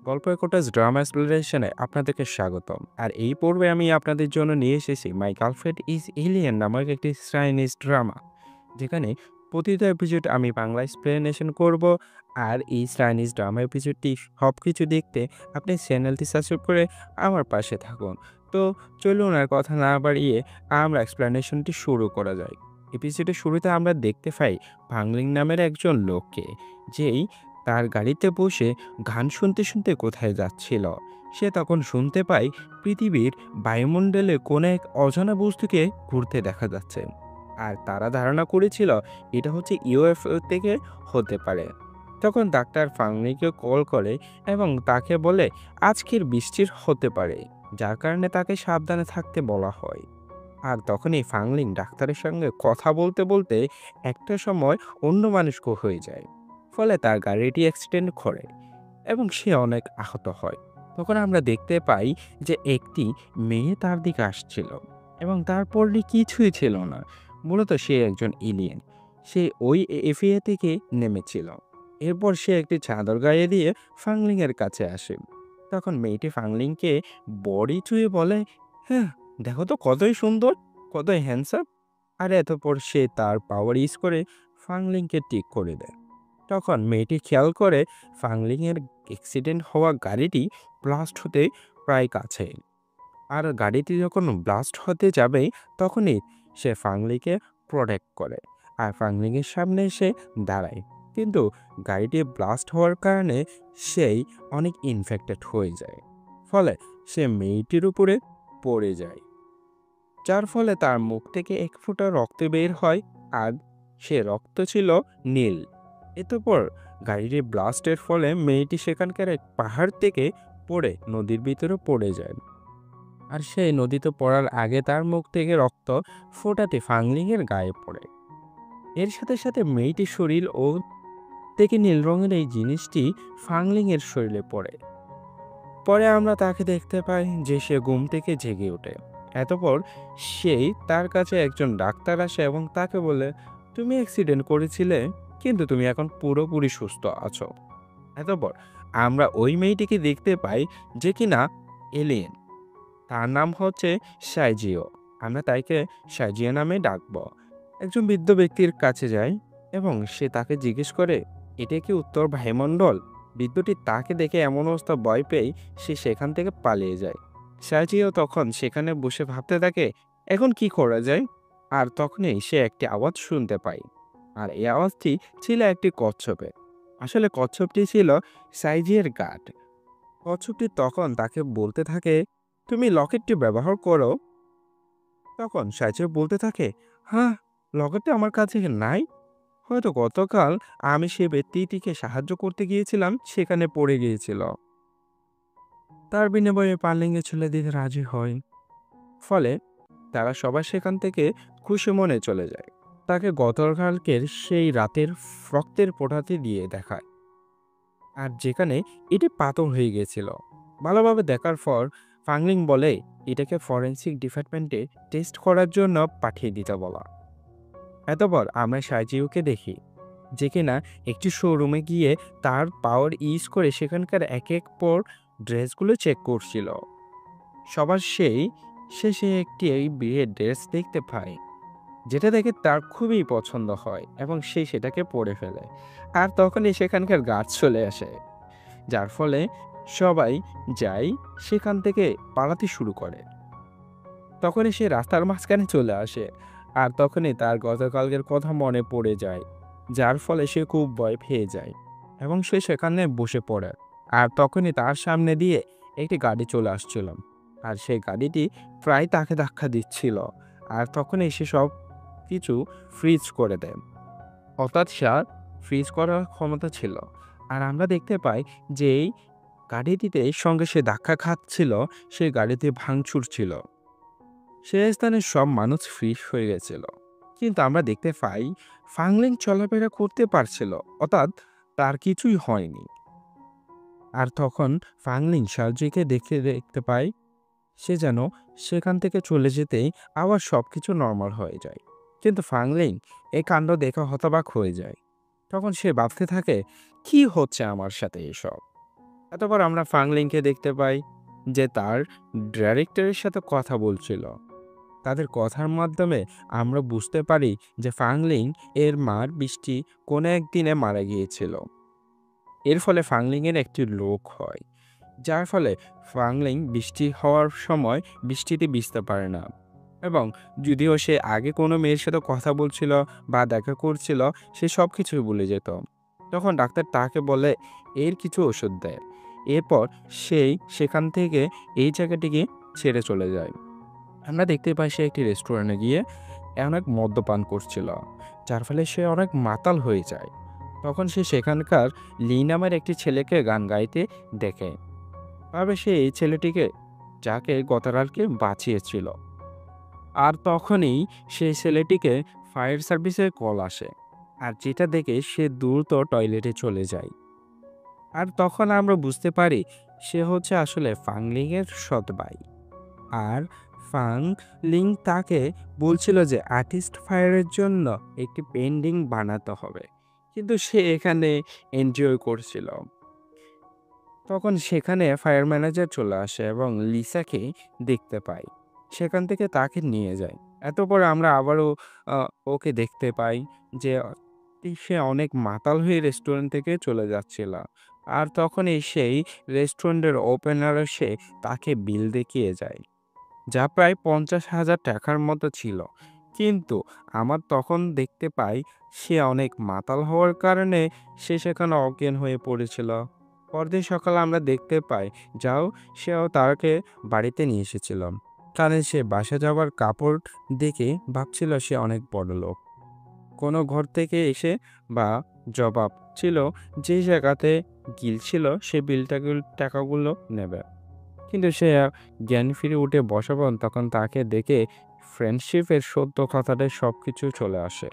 গল্পের quotas drama এক্সপ্লোরেশনে আপনাদেরকে স্বাগতম। আর এই পর্বে আমি আপনাদের জন্য নিয়ে এসেছি মাই গার্লফ্রেন্ড ইজ এলিয়েন নামক একটি চাইনিজ ড্রামা, যেখানে প্রতিটা এপিসোড আমি বাংলা এক্সপ্লেনেশন করব। আর এই চাইনিজ ড্রামা এপিসোডটি সব কিছু দেখতে আপনি চ্যানেলটি সাবস্ক্রাইব করে আমার পাশে থাকুন। তো চলুন আর কথা না বাড়িয়ে আমরা এক্সপ্লেনেশনটি শুরু করা যায়। এপিসোডের শুরুতে আমরা দেখতে পাই ভাংলিং নামের একজন লোককে, যেই তার গাড়িতে বসে গান শুনতে শুনতে কোথায় যাচ্ছিল। সে তখন শুনতে পায় পৃথিবীর বায়ুমণ্ডলে কোনো এক অজানা বস্তুকে ঘুরতে দেখা যাচ্ছে। আর তারা ধারণা করেছিল এটা হচ্ছে ইউএফও থেকে হতে পারে। তখন ডাক্তার ফাংলিকে কল করে এবং তাকে বলে আজকের বৃষ্টির হতে পারে, যার কারণে তাকে সাবধানে থাকতে বলা হয়। আর তখনই ফাংলিং ডাক্তারের সঙ্গে কথা বলতে বলতে একটা সময় অন্য মানুষকে হয়ে যায়। ফলে তার গাড়িটি অ্যাক্সিডেন্ট করে এবং সে অনেক আহত হয়। তখন আমরা দেখতে পাই যে একটি মেয়ে তার দিকে আসছিল এবং তার পরনে কিছুই ছিল না। মূলত সে একজন এলিয়েন। সে ওই এফিএ থেকে নেমেছিল। এরপর সে একটি চাদর গায়ে দিয়ে ফাংলিং এর কাছে আসে। তখন মেয়েটি ফাংলিংকে বডি ছুঁয়ে বলে, হ্যাঁ, দেখো তো কতই সুন্দর, কতই হ্যান্ডসাম। আর এতপর সে তার পাওয়ার ইউজ করে ফাংলিংকে ঠিক করে দেয়। তখন মেয়েটি খেয়াল করে ফাংলিংয়ের অ্যাক্সিডেন্ট হওয়া গাড়িটি ব্লাস্ট হতে প্রায় কাছে। আর গাড়িটি যখন ব্লাস্ট হতে যাবে তখনই সে ফাংলিকে প্রোটেক্ট করে আর ফাংলিংয়ের সামনে এসে দাঁড়ায়। কিন্তু গাড়িটি ব্লাস্ট হওয়ার কারণে সেই অনেক ইনফেক্টেড হয়ে যায়। ফলে সে মেয়েটির উপরে পড়ে যায়, যার ফলে তার মুখ থেকে এক ফোঁটা রক্ত বের হয়। আর সে রক্ত ছিল নীল। এরপর গাড়ির ব্লাস্টের ফলে মেয়েটি সেখানকার এক পাহাড় থেকে পড়ে নদীর ভিতরে পড়ে যায়। আর সেই নদীতে পড়ার আগে তার মুখ থেকে রক্ত ফোঁটাতে ফাংলিংয়ের গায়ে পড়ে। এর সাথে সাথে মেয়েটির শরীর ও থেকে নীল রঙের এই জিনিসটি ফাংলিংয়ের শরীরে পড়ে। পরে আমরা তাকে দেখতে পাই যে সে ঘুম থেকে জেগে ওঠে। এতপর সেই তার কাছে একজন ডাক্তার আসে এবং তাকে বলে, তুমি অ্যাক্সিডেন্ট করেছিলে, কিন্তু তুমি এখন পুরোপুরি সুস্থ আছো। এতপর আমরা ওই মেয়েটিকে দেখতে পাই যে কিনা এলিয়েন। তার নাম হচ্ছে সাইজিও। আমরা তাইকে সাইজিও নামে ডাকবো। একজন বৃদ্ধ ব্যক্তির কাছে যায় এবং সে তাকে জিজ্ঞেস করে, এটা কি উত্তর বায়ুমণ্ডল? বৃদ্ধটি তাকে দেখে এমন অবস্থা ভয় পেয়ে সে সেখান থেকে পালিয়ে যায়। সাইজিও তখন সেখানে বসে ভাবতে থাকে এখন কি করা যায়। আর তখনই সে একটি আওয়াজ শুনতে পায়। আর এই আওয়াজটি ছিল একটি কচ্ছপের। আসলে কচ্ছপটি ছিল সাইজিয়ের গার্ড। কচ্ছপটি তখন তাকে বলতে থাকে, তুমি লকেটটি ব্যবহার করো। তখন সাইজিও বলতে থাকে, হ্যাঁ, লকেটটি আমার কাছে নাই। হয়তো গতকাল আমি সে ব্যক্তিটিকে সাহায্য করতে গিয়েছিলাম, সেখানে পড়ে গিয়েছিল। তার বিনিময়ে পার্লিংয়ে ছেলে দিতে রাজি হয়। ফলে তারা সবাই সেখান থেকে খুশি মনে চলে যায়। তাকে গতকালকের সেই রাতের রক্তের ফোঁটাতে দিয়ে দেখায়, আর যেখানে এটি পাথর হয়ে গিয়েছিল। ভালোভাবে দেখার পর ফাংলিং বলে এটাকে ফরেন্সিক ডিপার্টমেন্টে টেস্ট করার জন্য পাঠিয়ে দিতে বলা। এতপর আমরা সাইজিউকে দেখি যে কিনা একটি শোরুমে গিয়ে তার পাওয়ার ইউজ করে সেখানকার এক এক পর ড্রেসগুলো চেক করছিল। সবার শেষে একটি এই বিয়ের ড্রেস দেখতে পায়, যেটা দেখে তার খুবই পছন্দ হয় এবং সে সেটাকে পরে ফেলে। আর তখনই সেখানকার গার্ড চলে আসে, যার ফলে সবাই যায় সেখান থেকে পালাতে শুরু করে। তখনই সে রাস্তার মাঝখানে চলে আসে। আর তখনই তার গতকালকের কথা মনে পড়ে যায়, যার ফলে সে খুব ভয় পেয়ে যায় এবং সে সেখানে বসে পড়ে। আর তখনই তার সামনে দিয়ে একটি গাড়ি চলে আসছিল, আর সেই গাড়িটি প্রায় তাকে ধাক্কা দিচ্ছিল। আর তখনই সে সব কিছু ফ্রিজ করে দেয়, অর্থাৎ সার ফ্রিজ করার ক্ষমতা ছিল। আর আমরা দেখতে পাই যে এই গাড়িটিতে সঙ্গে সে ধাক্কা খাচ্ছিল, সেই গাড়িতে ভাঙচুর ছিল। সে স্থানে সব মানুষ ফ্রিজ হয়ে গেছিল। কিন্তু আমরা দেখতে পাই ফাংলিং চলাফেরা করতে পারছিল, অর্থাৎ তার কিছুই হয়নি। আর তখন ফাংলিং সার্জিকে দেখতে পায় সে যেন সেখান থেকে চলে যেতেই আবার সবকিছু নর্মাল হয়ে যায়। কিন্তু ফাংলিং এই কাণ্ড দেখে হতবাক হয়ে যায়। তখন সে ভাবতে থাকে, কি হচ্ছে আমার সাথে এসব। অতঃপর আমরা ফাংলিংকে দেখতে পাই যে তার ডাইরেক্টরের সাথে কথা বলছিল। তাদের কথার মাধ্যমে আমরা বুঝতে পারি যে ফাংলিং এর মার বৃষ্টি কোনো একদিনে মারা গিয়েছিল। এর ফলে ফাংলিং এর একটি রোগ হয়, যার ফলে ফাংলিং বৃষ্টি হওয়ার সময় বৃষ্টিতে ভিজতে পারে না। এবং যদিও সে আগে কোনো মেয়ের সাথে কথা বলছিল বা দেখা করছিল, সে সব কিছুই ভুলে যেত। তখন ডাক্তার তাকে বলে এর কিছু ওষুধ দেয়। এরপর সেই সেখান থেকে এই জায়গাটিকে ছেড়ে চলে যায়। আমরা দেখতে পাই সে একটি রেস্টুরেন্টে গিয়ে অনেক মদ্যপান করছিল, যার ফলে সে অনেক মাতাল হয়ে যায়। তখন সে সেখানকার লি নামের একটি ছেলেকে গান গাইতে দেখে। তবে সে এই ছেলেটিকে, যাকে গতকালকে বাঁচিয়েছিল। আর তখনই সেই ছেলেটিকে ফায়ার সার্ভিসের কল আসে, আর যেটা দেখে সে দ্রুত টয়লেটে চলে যায়। আর তখন আমরা বুঝতে পারি সে হচ্ছে আসলে ফাংলিং এর সৎ ভাই। আর ফাং লিং তাকে বলছিল যে আর্টিস্ট ফায়ারের জন্য একটি পেন্টিং বানাতে হবে, কিন্তু সে এখানে এনজয় করছিল। তখন সেখানে ফায়ার ম্যানেজার চলে আসে এবং লিসাকে দেখতে পায়। সেখান থেকে তাকে নিয়ে যায়। এত পরে আমরা আবারও ওকে দেখতে পাই যে সে অনেক মাতাল হয়ে রেস্টুরেন্ট থেকে চলে যাচ্ছিল। আর তখনই সেই রেস্টুরেন্টের ওপেনার এসে তাকে বিল দেখিয়ে যায়, যা প্রায় ৫০,০০০ টাকার মতো ছিল। কিন্তু আমার তখন দেখতে পাই সে অনেক মাতাল হওয়ার কারণে সে সেখানে অজ্ঞান হয়ে পড়েছিল। পরদিন সকালে আমরা দেখতে পাই সেও তাকে বাড়িতে নিয়ে এসেছিল, কারণ সে বাসা যাওয়ার কাপড় দেখে ভাবছিল সে অনেক বড়লোক। কোনো ঘর থেকে এসে বা জবাব ছিল যে জায়গাতে গিল ছিল সে টাকাগুলো নেবে। কিন্তু সে জ্ঞান ফিরে উঠে বসাবন, তখন তাকে দেখে ফ্রেন্ডশিপের সত্য কথাটা সবকিছু চলে আসে।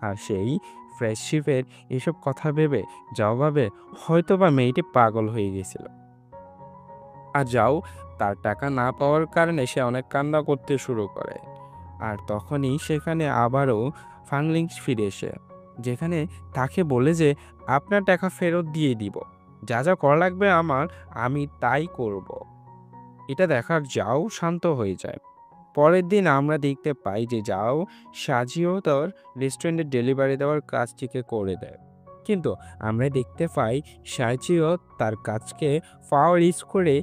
আর সেই ফ্রেন্ডশিপের এসব কথা ভেবে ভাবে হয়তোবা মেয়েটি পাগল হয়ে গেছিল। আর তার টাকা না পাওয়ার কারণে সে অনেক কান্না করতে শুরু করে। আর তখনই সেখানে আবারও ফাংলিংস ফিরে এসে, যেখানে তাকে বলে যে আপনার টাকা ফেরত দিয়ে দিব, যা যা করা লাগবে আমি তাই করব। এটা দেখার শান্ত হয়ে যায়। পরের দিন আমরা দেখতে পাই যে সাজিও তার রেস্টুরেন্টে ডেলিভারি দেওয়ার কাজটিকে করে দেয়। কিন্তু আমরা দেখতে পাই সাজিও তার কাজকে ফাওয়ার ইউজ করে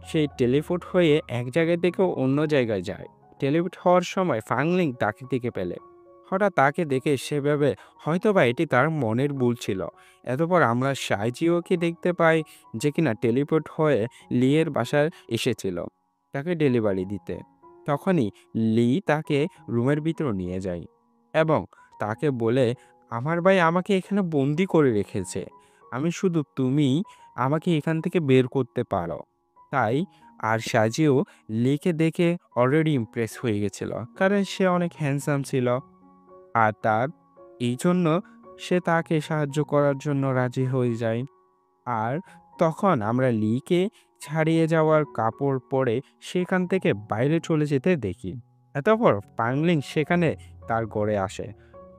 সেই টেলিপোর্ট হয়ে এক জায়গা থেকে অন্য জায়গায় যায়। টেলিপোর্ট হওয়ার সময় ফাংলিং তাকে দেখে পেলে। হঠাৎ তাকে দেখে সে ভেবে হয়তোবা এটি তার মনের ভুল ছিল। এতপর আমরা সাইজিওকে দেখতে পাই, যে কিনা টেলিপোর্ট হয়ে লিয়ের বাসায় এসেছিল তাকে ডেলিভারি দিতে। তখনই লি তাকে রুমের ভিতর নিয়ে যায় এবং তাকে বলে আমার ভাই আমাকে এখানে বন্দি করে রেখেছে, আমি শুধু তুমি আমাকে এখান থেকে বের করতে পারো। তাই আর সাজিও লিকে দেখে অলরেডি ইমপ্রেস হয়ে গেছিল, কারণ সে অনেক হ্যান্ডসাম ছিল। আর এই জন্য সে তাকে সাহায্য করার জন্য রাজি হয়ে যায়। আর তখন আমরা লিকে ছাড়িয়ে যাওয়ার কাপড় পরে সেখান থেকে বাইরে চলে যেতে দেখি। অতঃপর পাংলিং সেখানে তার ঘরে আসে।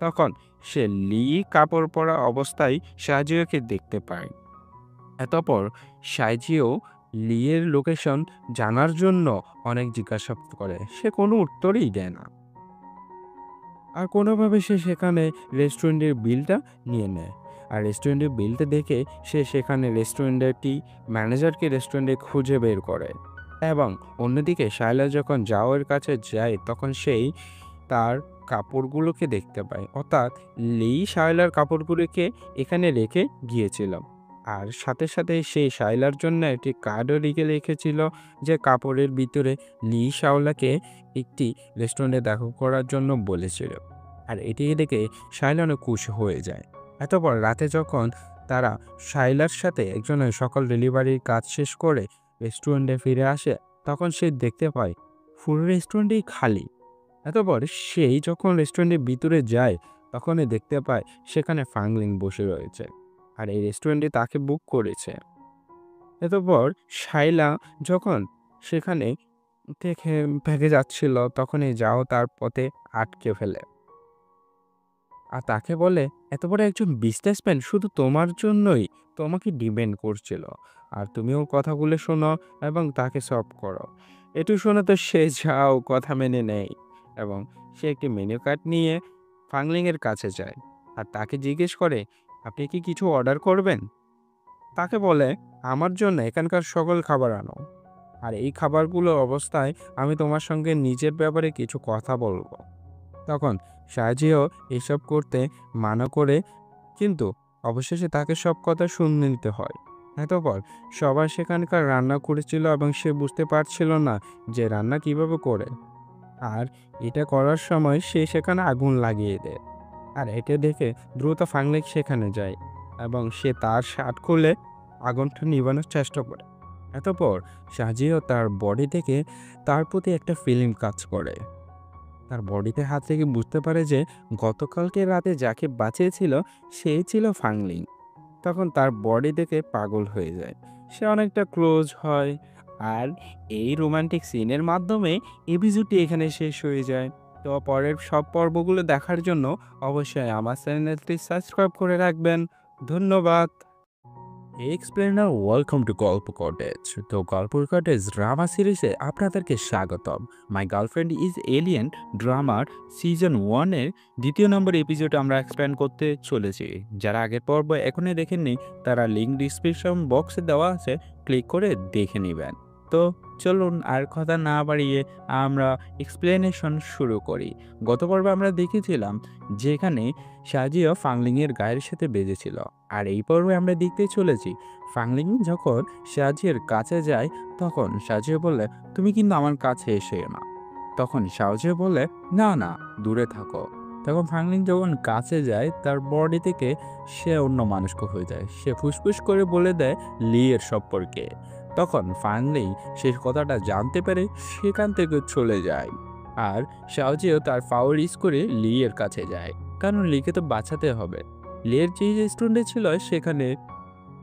তখন সে লি কাপড় পরা অবস্থায় সাজিওকে দেখতে পায়। অতঃপর সাইজিও লিয়ের লোকেশন জানার জন্য অনেক জিজ্ঞাসা করে, সে কোনো উত্তরই দেয় না। আর কোনোভাবে সে সেখানে রেস্টুরেন্টের বিলটা নিয়ে নেয়। আর রেস্টুরেন্টের বিলটা দেখে সে সেখানে রেস্টুরেন্টটি ম্যানেজারকে রেস্টুরেন্টে খুঁজে বের করে। এবং অন্যদিকে শায়লা যখন জাওয়ের কাছে যায়, তখন সেই তার কাপড়গুলোকে দেখতে পায়, অর্থাৎ লি শায়লার কাপড়গুলোকে এখানে রেখে গিয়েছিল। আর সাথে সাথে সেই শায়লার জন্য একটি কার্ডও লিখে রেখেছিল, যে কাপড়ের ভিতরে লি শাওলাকে একটি রেস্টুরেন্টে দেখা করার জন্য বলেছিল। আর এটি দেখে শায়লা অনেক খুশি হয়ে যায়। এতপর রাতে যখন তারা শায়লার সাথে একজনের সকাল ডেলিভারির কাজ শেষ করে রেস্টুরেন্টে ফিরে আসে, তখন সে দেখতে পায় পুরো রেস্টুরেন্টই খালি। এতপর সেই যখন রেস্টুরেন্টের ভিতরে যায়, তখনই দেখতে পায় সেখানে ফাংলিং বসে রয়েছে, আর এই রেস্টুরেন্টে তাকে বুক করেছে। এতপর শায়লা যখন সেখানে ভেগে যাচ্ছিল, তখনই তার পথে আটকে ফেলে। আর তাকে বলে, এত বড় একজন বিজনেসম্যান শুধু তোমার জন্যই তোমাকে ডিপেন্ড করছিল। আর তুমি ওর কথাগুলো শোনো এবং তাকে সলভ করো। এটু শুনে তো সে যাও কথা মেনে নেয় এবং সে একটি মেনু কার্ড নিয়ে ফাংলিংয়ের কাছে যায় আর তাকে জিজ্ঞেস করে, আপনি কি কিছু অর্ডার করবেন? তাকে বলে, আমার জন্য এখানকার সকল খাবার আনো। আর এই খাবারগুলোর অবস্থায় আমি তোমার সঙ্গে নিজের ব্যাপারে কিছু কথা বলবো। তখন সাজিও এসব করতে মানা করে, কিন্তু অবশেষে তাকে সব কথা শুনে নিতে হয়। অতঃপর সবাই সেখানকার রান্না করেছিল এবং সে বুঝতে পারছিল না যে রান্না কিভাবে করে। আর এটা করার সময় সে সেখানে আগুন লাগিয়ে দেয়। আর এটা দেখে দ্রুত ফাংলিক সেখানে যায় এবং সে তার শার্ট খুলে আগুনটা নিভানোর চেষ্টা করে। অতঃপর সাজিও তার বডি থেকে তার প্রতি একটা ফিলিং কাজ করে। তার বডিতে হাত থেকে বুঝতে পারে যে গতকালকে রাতে যাকে বাঁচিয়েছিল সেই ছিল ফাংলিং। তখন তার বডি দেখে পাগল হয়ে যায়, সে অনেকটা ক্লোজ হয়। আর এই রোমান্টিক সিনের মাধ্যমে এপিসোডটি এখানে শেষ হয়ে যায়। তো পরের সব পর্বগুলো দেখার জন্য অবশ্যই আমার চ্যানেলটি সাবস্ক্রাইব করে রাখবেন। ধন্যবাদ। Explainer welcome to Golpo cottage. তো গল্প কটেজ ড্রামা সিরিজে আপনাদেরকে স্বাগতম। মাই গার্লফ্রেন্ড ইজ এলিয়েন ড্রামার সিজন 1-এর 2 নম্বর এপিসোড আমরা এক্সপ্লেন করতে চলেছি। যারা আগের পর্ব এখনই দেখেননি তারা লিঙ্ক ডিসক্রিপশন বক্সে দেওয়া আছে, ক্লিক করে দেখে নেবেন। তো চলুন আর কথা না বাড়িয়ে আমরা এক্সপ্লেনেশন শুরু করি। গত পর্বে আমরা দেখেছিলাম যেখানে সাজিও ফাংলিংয়ের গায়ের সাথে বেজেছিল। আর এই পর্বে আমরা দেখতে চলেছি ফাংলিং যখন সাজিয়ের কাছে যায় তখন সাজিও বলে, তুমি কিন্তু আমার কাছে এসে না। তখন সাজিও বলে, না না, দূরে থাকো। তখন ফাংলিং যখন কাছে যায় তার বডি থেকে সে অন্য মানুষকে হয়ে যায়। সে ফুসফুস করে বলে দেয় লি এর সম্পর্কে। তখন ফাংলিং সে কথাটা জানতে পেরে সেখান থেকে চলে যায়। আর সাজিও তার পাওয়ার ইউজ করে লি এর কাছে যায়, কারণ লিকে তো বাঁচাতে হবে। লির যে রেস্টুরেন্টে ছিল সেখানে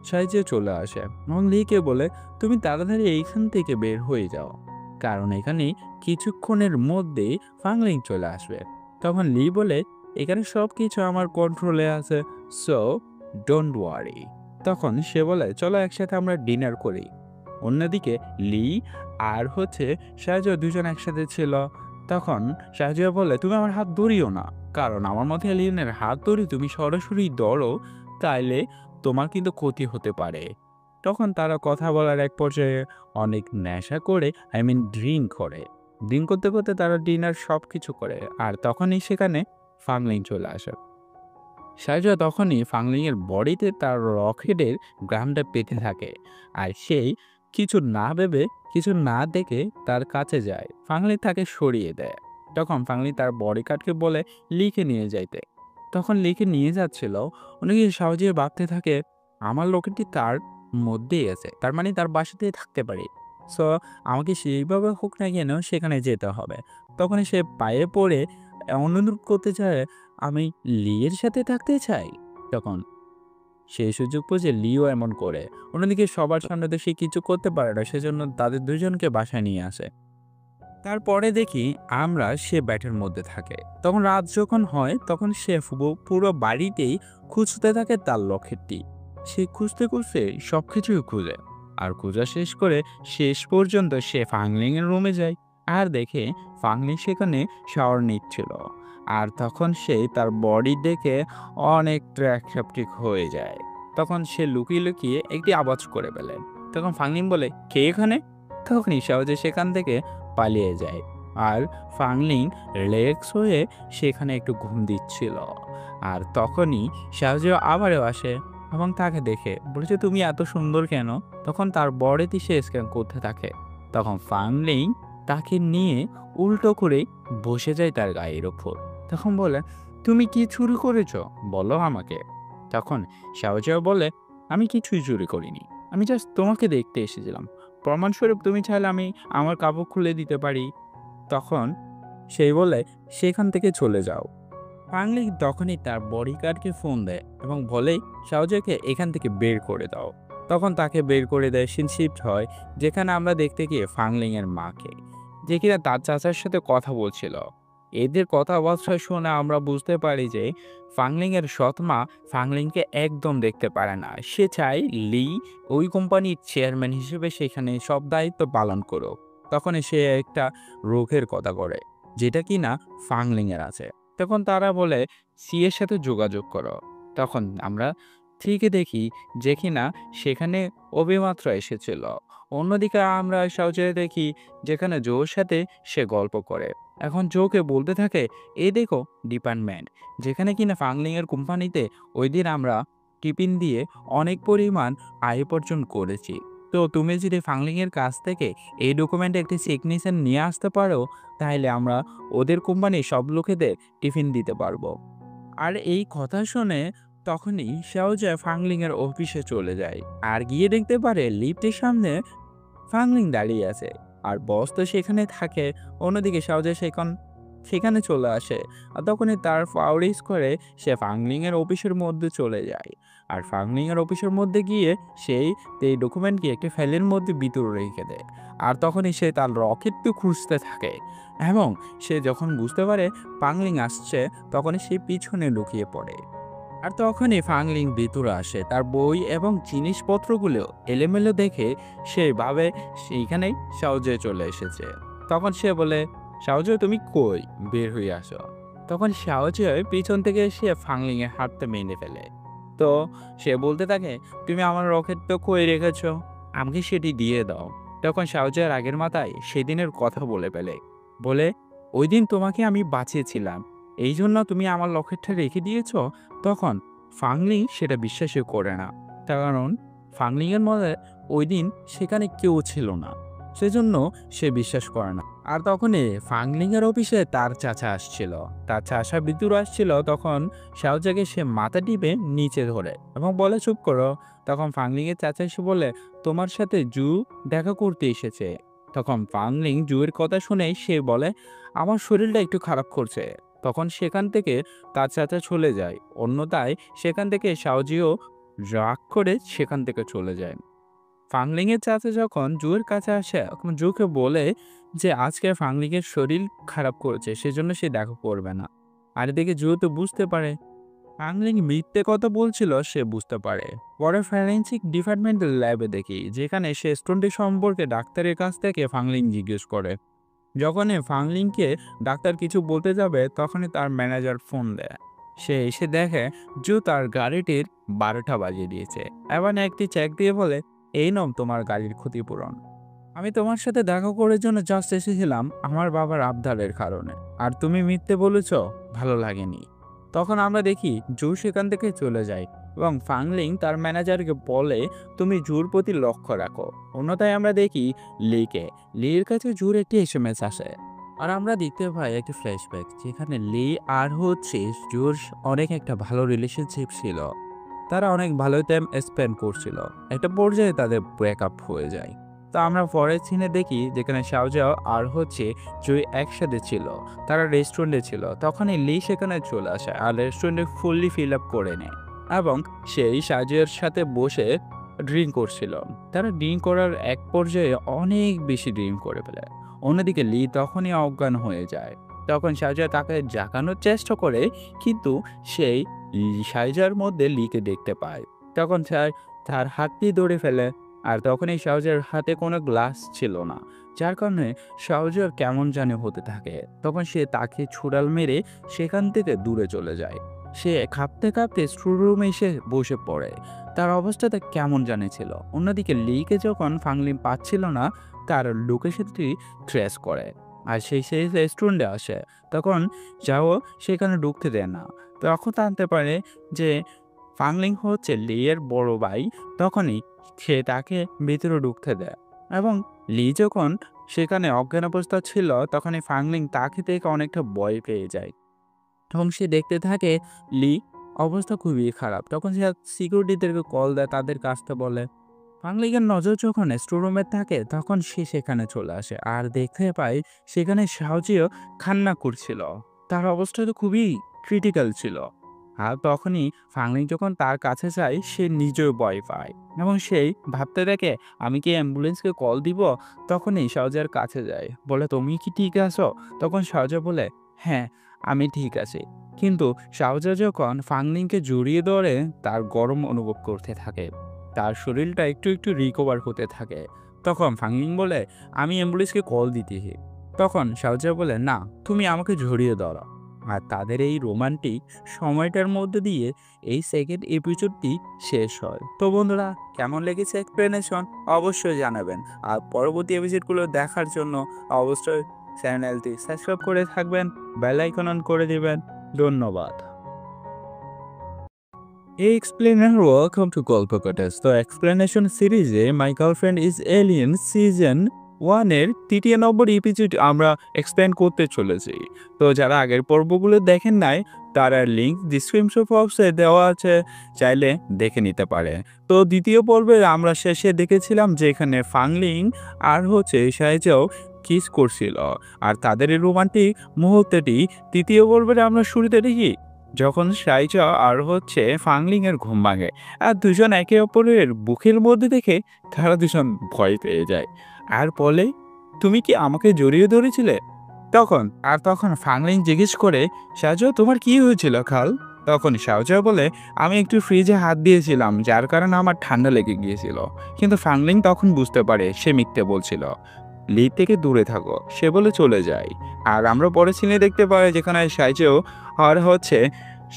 সাইজে চলে আসে এবং লিকে বলে, তুমি তাড়াতাড়ি এইখান থেকে বের হয়ে যাও, কারণ এখানে কিছুক্ষণের মধ্যেই ফাংলিং চলে আসবে। তখন লি বলে, এখানে সব কিছু আমার কন্ট্রোলে আছে, সো ডোন্ট ওয়ারি। তখন সে বলে, চলো একসাথে আমরা ডিনার করি। অন্যদিকে লি আর সাহায্য দুজন একসাথে ছিল। তখন সাহায্য বলে, তুমি আমার হাত ধরিও না, কারণ আমার মতে এলিয়েনের হাত ধরে তুমি সরাসরি ধরো তাইলে তোমার কিন্তু ক্ষতি হতে পারে। তখন তারা কথা বলার এক পর্যায়ে অনেক নেশা করে, ড্রিঙ্ক করে। ড্রিঙ্ক করতে করতে তারা ডিনার সব কিছু করে। আর তখনই সেখানে ফাংলিং চলে আসে। সাহায্য তখনই ফাংলিংয়ের বডিতে তার রকেটের গ্রামটা পেতে থাকে। আর সেই কিছু না ভেবে কিছু না দেখে তার কাছে যায়। ফাংলি তাকে সরিয়ে দেয়। তখন ফাংলি তার বডি গার্ডকে বলে লিখে নিয়ে যাইতে। তখন লিখে নিয়ে যাচ্ছিল, অনেকে সহজে ভাবতে থাকে আমার রকেটটি তার মধ্যেই আছে, তার মানে তার বাসাতেই থাকতে পারে। সো আমাকে সেইভাবে হোক না কেন সেখানে যেতে হবে। তখন সে পায়ে পড়ে অনুরোধ করতে চায়, আমি লিয়ের সাথে থাকতে চাই। তখন সেই সুযোগ বুঝে লিও এমন করে। অন্যদিকে সবার সামনে তো সে কিছু করতে পারে না, সেজন্য তাদের দুজনকে বাসায় নিয়ে আসে। তারপরে দেখি আমরা সে ব্যাটের মধ্যে থাকে। তখন রাত যখন হয় তখন সে পুরো বাড়িতেই খুঁজতে থাকে তার লকেটটি। সে খুঁজতে খুঁজতে সব কিছুই খুঁজে। আর খোঁজা শেষ করে শেষ পর্যন্ত সে ফাংলিংয়ের রুমে যায় আর দেখে ফাংলিং সেখানে শাওয়ার নিচ্ছিল। আর তখন সে তার বডি দেখে অনেক অ্যাট্রাক্টিভ হয়ে যায়। তখন সে লুকিয়ে লুকিয়ে একটি আওয়াজ করে ফেলে। তখন ফাংলিং বলে, কে এখানে? তখনই সহজে সেখান থেকে পালিয়ে যায়। আর ফাংলিং রিল্যাক্স হয়ে সেখানে একটু ঘুম দিচ্ছিল। আর তখনই সাহায্য আবারও আসে এবং তাকে দেখে বলেছে, তুমি এত সুন্দর কেন? তখন তার বডিতে সে স্ক্যান করতে থাকে। তখন ফাংলিং তাকে নিয়ে উল্টো করে বসে যায় তার গায়ের ওপর। তখন বলে, তুমি কি চুরি করেছো বলো আমাকে। তখন সাহায্য বলে, আমি কিছুই চুরি করিনি, আমি জাস্ট তোমাকে দেখতে এসেছিলাম, প্রমাণস্বরূপ তুমি চাইলে আমি আমার কাপড় খুলে দিতে পারি। তখন সেই বলে, সেখান থেকে চলে যাও। ফাংলি তখনই তার বডিগার্ডকে ফোন দেয় এবং বলে সাহায্যকে এখান থেকে বের করে দাও। তখন তাকে বের করে দেয়। সিন শিফট হয় যেখানে আমরা দেখতে গিয়ে ফাংলিং এর মাকে, যে কিনা তার চাচার সাথে কথা বলছিল। এদের কথাবার্তা শুনে আমরা বুঝতে পারি যে ফাংলিং এর সৎমা ফাংলিংকে একদম দেখতে পারে না। সে চায় লি ওই কোম্পানির চেয়ারম্যান হিসেবে সেখানে সব দায়িত্ব পালন করুক। তখনই সে একটা রোগের কথা করে, যেটা কিনা ফাংলিং এর আছে। তখন তারা বলে সি এর সাথে যোগাযোগ করো। তখন আমরা ঠিকই দেখি যে কিনা সেখানে অভিমাত্রা এসেছিল। অন্যদিকে আমরা সহজে দেখি যেখানে জোর সাথে সে গল্প করে। এখন জোকে বলতে থাকে, এই দেখো ডিপার্টমেন্ট যেখানে কিনা ফাংলিং এর কোম্পানিতে ওই দিন আমরা টিফিন দিয়ে অনেক পরিমাণ আয় উপার্জন করেছি। তো তুমি যদি ফাংলিং এর কাছ থেকে এই ডকুমেন্টে একটি সিগনেচার নিয়ে আসতে পারো, তাহলে আমরা ওদের কোম্পানির সব লোকেদের টিফিন দিতে পারবো। আর এই কথা শুনে তখনই শাওজা ফাংলিং এর অফিসে চলে যায় আর গিয়ে দেখতে পারে লিফটের সামনে ফাংলিং দাঁড়িয়ে আছে আর বস তো সেখানে থাকে। অন্যদিকে শাওজা সেখানে চলে আসে আর তখনই তার ফাউরিস করে সে ফাংলিং এর অফিসের মধ্যে চলে যায়। আর ফাংলিং এর অফিসের মধ্যে গিয়ে সেই এই ডকুমেন্টকে একটি ফাইলের মধ্যে ভিতরে রেখে দেয়। আর তখনই সে তার রকেটকে খুঁজতে থাকে এবং সে যখন বুঝতে পারে ফাংলিং আসছে তখনই সে পিছনে লুকিয়ে পড়ে। আর তখনই ফাংলিং ভিতরে আসে, তার বই এবং জিনিসপত্রগুলো এলোমেলো দেখে সে ভাবে সেইখানেই সাউজে চলে এসেছে। তখন সে বলে, সাউজে তুমি কই, বের হয়ে আসো। তখন সাউজে পিছন থেকে এসে ফাংলিং এর হাতটা মেনে ফেলে। তো সে বলতে থাকে, তুমি আমার রকেট তো কই রেখেছো, আমাকে সেটি দিয়ে দাও। তখন সাউজের আগের মাথায় সেদিনের কথা বলে ফেলে, বলে ওই দিন তোমাকে আমি বাঁচিয়েছিলাম, এই জন্য তুমি আমার লকেটটা রেখে দিয়েছো। তখন ফাংলিং সেটা বিশ্বাসই করে না, তার কারণ ফাংলিং এর মধ্যে ওই দিন সেখানে কেউ ছিল না, সেজন্য সে বিশ্বাস করে না। আর তখনই ফাংলিং এর অফিসে তার চাচা আসছিল, তার চাচা ভিতরে আসছিল। তখন শাওজাকে সে মাথা টিপে নিচে ধরে এবং বলে চুপ করো। তখন ফাংলিং এর চাচা এসে বলে, তোমার সাথে জু দেখা করতে এসেছে। তখন ফাংলিং জুয়ের কথা শুনে সে বলে, আমার শরীরটা একটু খারাপ করছে। তখন সেখান থেকে তার চাচা চলে যায়। অন্যথায় সেখান থেকে শাওজিও রাগ করে সেখান থেকে চলে যায়। ফাংলিং এর চাচা যখন জুয়ের কাছে আসে তখন জুকে বলে যে আজকে ফাংলিং এর শরীর খারাপ করেছে, সেজন্য সে দেখা করবে না। আর এদিকে জু তো বুঝতে পারে ফাংলিং মিথ্যে কথা বলছিল, সে বুঝতে পারে। পরে ফরেনসিক ডিপার্টমেন্টের ল্যাবে দেখি যেখানে সে স্টোনটি সম্পর্কে ডাক্তারের কাছ থেকে ফাংলিং জিজ্ঞেস করে। যখনই ফাংলিংকে ডাক্তার কিছু বলতে যাবে তখনই তার ম্যানেজার ফোন দেয়। সে এসে দেখে জু তার গাড়িটির 12টা বাজিয়ে দিয়েছে এবং একটি চেক দিয়ে বলে, এই নাও তোমার গাড়ির ক্ষতিপূরণ। আমি তোমার সাথে দেখা করার জন্য জাস্ট এসেছিলাম আমার বাবার আবদারের কারণে, আর তুমি মিথ্যে বলেছ, ভালো লাগেনি। তখন আমরা দেখি জু সেখান থেকে চলে যায় এবং ফাংলিং তার ম্যানেজারকে বলে, তুমি জুর প্রতি লক্ষ্য রাখো। অন্যথায় আমরা দেখি লির কাছে জুর একটি এসএমএস আসে আর আমরা দেখতে পাই একটি ফ্ল্যাশব্যাক যেখানে লি আর হচ্ছে জুর অনেক একটা ভালো রিলেশনশিপ ছিল, তারা অনেক ভালো টাইম স্পেন্ড করছিল। একটা পর্যায়ে তাদের ব্রেকআপ হয়ে যায়। তো আমরা পরের সিনে দেখি যেখানে শাওজাও আর হচ্ছে জুই একসাথে ছিল, তারা রেস্টুরেন্টে ছিল। তখনই লি সেখানে চলে আসে আর রেস্টুরেন্টে ফুললি ফিল আপ করে নেয় এবং সেই সাজের সাথে বসে ড্রিঙ্ক করছিল। তারা ড্রিঙ্ক করার এক পর্যায়ে অনেক বেশি ড্রিঙ্ক করে ফেলে। অন্যদিকে লি তখনই অজ্ঞান হয়ে যায়। তখন সাজা তাকে জাগানোর চেষ্টা করে, কিন্তু সেই সাইজার মধ্যে লিকে দেখতে পায়। তখন তার হাতটি ধরে ফেলে আর তখনই শাওজার হাতে কোনো গ্লাস ছিল না, যার কারণে শাওজার কেমন জানে হতে থাকে। তখন সে তাকে ছুড়াল মেরে সেখান থেকে দূরে চলে যায়। সে কাঁপতে কাঁপতে স্টোররুমে এসে বসে পড়ে, তার অবস্থাটা কেমন জানে ছিল। অন্যদিকে লিকে যখন ফাংলিং পাচ্ছিল না, তার লোকেশনটি ট্রেস করে আর সেই রেস্টুরেন্টে আসে। তখন যাও সেখানে ঢুকতে দেয় না। তখন জানতে পারে যে ফাংলিং হচ্ছে লিয়ের বড় ভাই। তখনই সে তাকে ভিতরে ঢুকতে দেয় এবং লি যখন সেখানে অজ্ঞান অবস্থা ছিল তখনই ফাংলিং তাকে দেখে অনেকটা ভয় পেয়ে যায় এবং সে দেখতে থাকে লি অবস্থা খুবই খারাপ। তখন সে সিকিউরিটিদেরকে কল দেয়, তাদের কাজটা বলে। ফাংলিংয়ের নজর যখন স্টোররুমে থাকে তখন সে সেখানে চলে আসে আর দেখতে পায় সেখানে শাওজিও কান্না করছিল, তার অবস্থা তো খুবই ক্রিটিক্যাল ছিল। আর তখনই ফাংলিং যখন তার কাছে যায় সে নিজেও ভয় পায় এবং সেই ভাবতে দেখে আমি কি অ্যাম্বুলেন্সকে কল দিব। তখনই শাওজার কাছে যায়, বলে তুমি কি ঠিক আছো? তখন শাওজা বলে হ্যাঁ, আমি ঠিক আছি। কিন্তু শাওজা যখন ফাংলিংকে জড়িয়ে ধরে তার গরম অনুভব করতে থাকে। তার শরীরটা একটু, একটু রিকভার হতে থাকে। তখন ফাংলিং বলে, "আমি অ্যাম্বুলেন্সকে কল দিতেছি।" তখন শাওজা বলে, "না, তুমি আমাকে জড়িয়ে ধরো।" আর তাদের এই রোমান্টিক সময়টার মধ্যে দিয়ে এই সেকেন্ড এপিসোডটি শেষ হয়। তো বন্ধুরা, কেমন লেগেছে এক্সপ্লেনেশন? অবশ্যই জানাবেন। আর পরবর্তী এপিসোডগুলো দেখার জন্য অবশ্যই চ্যানেলটি সাবস্ক্রাইব করে থাকবেন, বেল আইকন অন করে দিবেন। ধন্যবাদ। এই এক্সপ্লেনার ওয়েলকাম টু গল্পকথাস। তো এক্সপ্লেনেশন সিরিজে মাই গার্লফ্রেন্ড ইজ এলিয়েন সিজন 1 এর ৩য় নম্বর এপিসোড আমরা এক্সপ্লেন করতে চলেছি। তো যারা আগের পর্বগুলো দেখেন নাই তারা লিঙ্ক ডিসক্রিপশন বক্সে দেওয়া আছে, চাইলে দেখে নিতে পারে। তো দ্বিতীয় পর্বে আমরা শেষে দেখেছিলাম যে এখানে ফাংলিং আর সাইজাও কিস করছিল। আর তাদের এই রোমান্টিক মুহূর্তটি তৃতীয় পর্বের আমরা শুরুতে দেখি যখন সাইজা আর ফাংলিং এর ঘুম ভাঙে আর দুজন একে অপরের বুকের মধ্যে দেখে তারা দুজন ভয় পেয়ে যায় আর বলে, "তুমি কি আমাকে জড়িয়ে ধরেছিলে?" তখন ফাংলিং জিজ্ঞেস করে, "সাজো, তোমার কি হয়েছিল খাল?" তখন সাওজা বলে, "আমি একটু ফ্রিজে হাত দিয়েছিলাম, যার কারণে আমার ঠান্ডা লেগে গিয়েছিল।" কিন্তু ফাংলিং তখন বুঝতে পারে সে মিথ্যে বলছিল। লি থেকে দূরে থাকো, সে বলে চলে যায়। আর আমরা পরে সিনে দেখতে পাই যেখানে সাইজো আর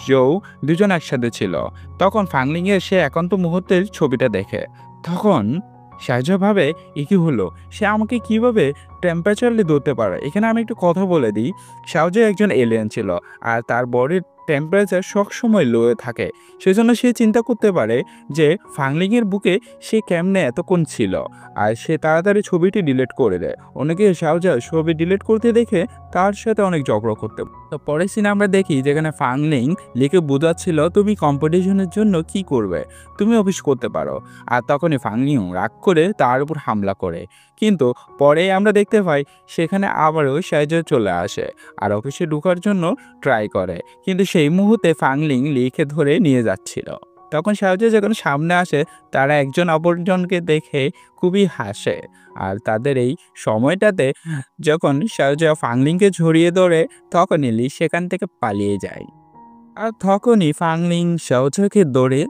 জৌ দুজন একসাথে ছিল। তখন ফাংলিং এর সে একান্ত মুহূর্তের ছবিটা দেখে। তখন সাইজো ভাবে, এ কি হলো, সে আমাকে কিভাবে টেম্পারেচারলি ধরতে পারে। এখানে আমি একটু কথা বলে দিই, সাইজো একজন এলিয়েন ছিল আর তার বডির টেম্পারেচার সবসময় লোয়ে থাকে। সেজন্য সে চিন্তা করতে পারে যে ফাংলিং এর বুকে সে কেমনে এতক্ষণ ছিল। আর সে তাড়াতাড়ি ছবিটি ডিলিট করে দেয়। অনেকে সাওজা ছবি ডিলিট করতে দেখে তার সাথে অনেক ঝগড়া করতে। তো পরের সিনে আমরা দেখি যেখানে ফাংলিং লিখে বোঝাচ্ছিল, তুমি কম্পিটিশনের জন্য কি করবে, তুমি অফিস করতে পারো। আর তখনই ফাংলিং রাগ করে তার উপর হামলা করে। কিন্তু পরে আমরা দেখতে পাই সেখানে আবারও সাইজা চলে আসে আর অফিসে ঢোকার জন্য ট্রাই করে। কিন্তু সেই মুহূর্তে ফাংলিং লিখে ধরে নিয়ে যাচ্ছিল। তখন সাহায্য যখন সামনে আসে তারা একজন অপরজনকে দেখে খুবই হাসে। আর তাদের এই সময়টাতে যখন সাহায্য ফাংলিংকে জড়িয়ে ধরে তখনই লি সেখান থেকে পালিয়ে যায়। আর তখনই ফাংলিং সাহায্যকে ধরে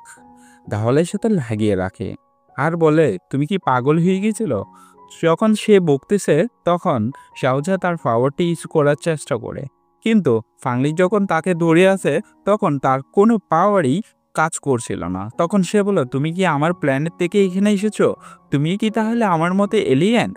দেওয়ালের সাথে লাগিয়ে রাখে আর বলে, "তুমি কি পাগল হয়ে গিয়েছিল?" যখন সে বকতেছে তখন শাওজা তার পাওয়ারটি ইউজ করার চেষ্টা করে। কিন্তু ফাংলি যখন তাকে ধরে আছে তখন তার কোনো পাওয়ারই কাজ করছিল না। তখন সে বলে, "তুমি কি আমার প্ল্যানেট থেকে এখানে এসেছো? তুমি কি তাহলে আমার মতে এলিয়েন?"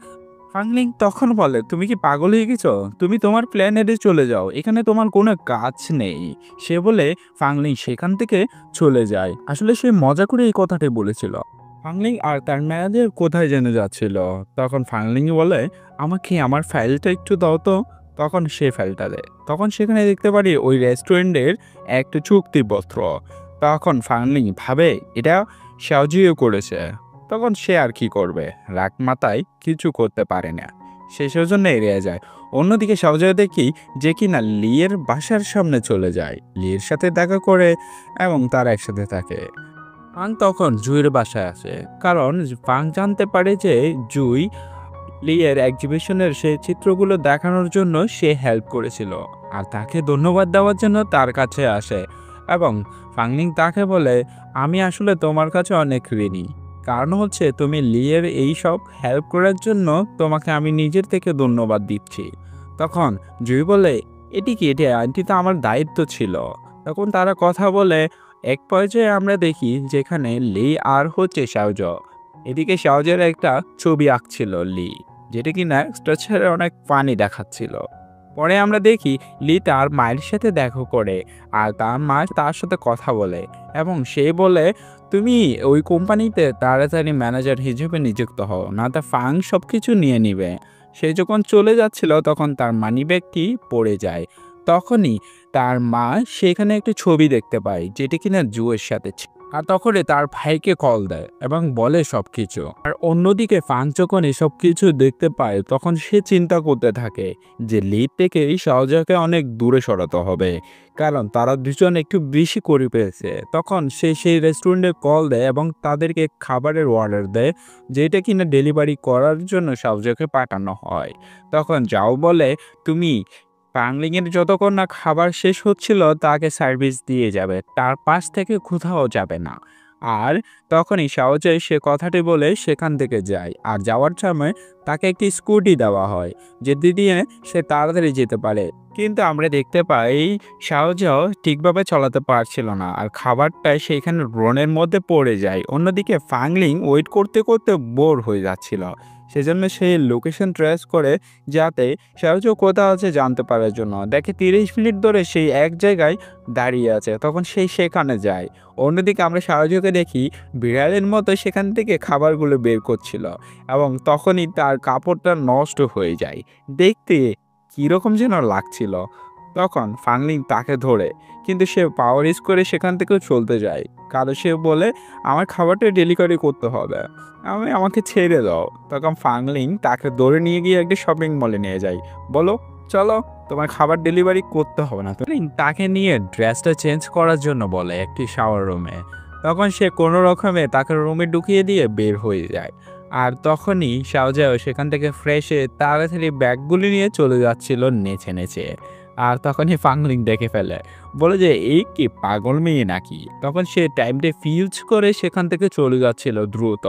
ফাংলিং তখন বলে, "তুমি কি পাগল হয়ে গেছো? তুমি তোমার প্ল্যানেটে চলে যাও, এখানে তোমার কোনো কাজ নেই।" সে বলে ফাংলিং সেখান থেকে চলে যায়। আসলে সে মজা করে এই কথাটি বলেছিল। ফাংলিং আর তার ম্যানেজার কোথায় জেনে যাচ্ছিল। তখন ফাংলিং বলে, "আমাকে আমার ফাইলটা একটু দাও তো।" তখন সে ফাইলটা দেয়। তখন সেখানে দেখতে পারি ওই রেস্টুরেন্টের একটা চুক্তিপত্র। তখন ফাংলিং ভাবে এটা সাহায্য করেছে। তখন সে আর কি করবে, রাগ মাথায় কিছু করতে পারে না, সে সেজন্য এড়িয়ে যায়। অন্যদিকে সাহায্য দেখি যে কিনা লিয়ের বাসার সামনে চলে যায়, লিয়ের সাথে দেখা করে এবং তারা একসাথে থাকে। ফাং তখন জুইয়ের বাসায় আসে, কারণ ফাং জানতে পারে যে জুই লিয়ের এক্সিবিশনের সেই চিত্রগুলো দেখানোর জন্য সে হেল্প করেছিল আর তাকে ধন্যবাদ দেওয়ার জন্য তার কাছে আসে। এবং ফাংলিং তাকে বলে, "আমি আসলে তোমার কাছে অনেক ঋণী, কারণ তুমি লিয়ের এই সব হেল্প করার জন্য তোমাকে আমি নিজের থেকে ধন্যবাদ দিচ্ছি।" তখন জুই বলে, এটি তো আমার দায়িত্ব ছিল। তখন তারা কথা বলে। এক পর্যায়ে আমরা দেখি যেখানে লি আর শাওজ, এদিকে শাওজের একটা ছবি আঁকছিল লি, যেটা কিনা স্ট্রাকচারে অনেক ফানি দেখাচ্ছিল। পরে আমরা দেখি লি তার মায়ের সাথে দেখা করে আর তার মা তার সাথে কথা বলে এবং সে বলে, "তুমি ওই কোম্পানিতে তাড়াতাড়ি ম্যানেজার হিসেবে নিযুক্ত হও, না তা ফাং সব কিছু নিয়ে নিবে।" সে যখন চলে যাচ্ছিল তখন তার মানিব্যাগটি পড়ে যায়। তখনই তার মা সেখানে একটি ছবি দেখতে পায় যেটি কিনা জুয়ের সাথে ছিল। আর তখনই তার ভাইকে কল দেয় এবং বলে সবকিছু। আর অন্যদিকে ফাং যখন এসব কিছু দেখতে পায় তখন সে চিন্তা করতে থাকে যে লিড থেকে শাওজাকে অনেক দূরে সরাতে হবে, কারণ তারা দুজন একটু বেশি করে পেয়েছে। তখন সে সেই রেস্টুরেন্টে কল দেয় এবং তাদেরকে খাবারের অর্ডার দেয়, যেটা কিনা ডেলিভারি করার জন্য শাওজাকে পাঠানো হয়। তখন যাও বলে, "তুমি ফাংলিংয়ের যতক্ষণ না খাবার শেষ হচ্ছিল তাকে সার্ভিস দিয়ে যাবে, তার পাশ থেকে কোথাও যাবে না। আর তখনই সহজে সে কথাটি বলে সেখান থেকে যায়, আর যাওয়ার সময় তাকে একটি স্কুটি দেওয়া হয় যেটি দিয়ে সে তাড়াতাড়ি যেতে পারে। কিন্তু আমরা দেখতে পাই সহজেও ঠিকভাবে চালাতে পারছিল না, আর খাবারটা সেইখানে রনের মধ্যে পড়ে যায়। অন্যদিকে ফাংলিং ওয়েট করতে করতে বোর হয়ে যাচ্ছিল, সেজন্য সে লোকেশন ট্রেস করে যাতে সহজেও কোথাও আছে জানতে পারার জন্য দেখে 30 মিনিট ধরে সেই এক জায়গায় দাঁড়িয়ে আছে। তখন সেই সেখানে যায়। অন্যদিকে আমরা সহজকে দেখি বিড়ালের মতো সেখান থেকে খাবারগুলো বের করছিল, এবং তখনই তার কাপড়টা নষ্ট হয়ে যায়। দেখতে কীরকম যেন লাগছিল। তখন ফাংলিং তাকে ধরে, কিন্তু সে পাওয়ার ইউজ করে সেখান থেকেও চলতে যায়, কারণ সে বলে আমার খাবারটা ডেলিভারি করতে হবে, আমাকে ছেড়ে দাও। তখন ফাংলিং তাকে ধরে নিয়ে গিয়ে একটা শপিং মলে নিয়ে যায়, বলো চলো তোমার খাবার ডেলিভারি করতে হবে না। তাকে নিয়ে ড্রেসটা চেঞ্জ করার জন্য বলে একটি শাওয়ার রুমে। তখন সে কোনো রকমে তাকে রুমে ঢুকিয়ে দিয়ে বের হয়ে যায়। আর তখনই শাওজাও সেখান থেকে ফ্রেশ হয়ে তাড়াতাড়ি ব্যাগগুলি নিয়ে চলে যাচ্ছিল নেচে নেচে। আর তখনই ফাংলিং দেখে ফেলে, বলে যে এই কি পাগল মেয়ে নাকি। তখন সে টাইমটা ফিউজ করে সেখান থেকে চলে যাচ্ছিল দ্রুত,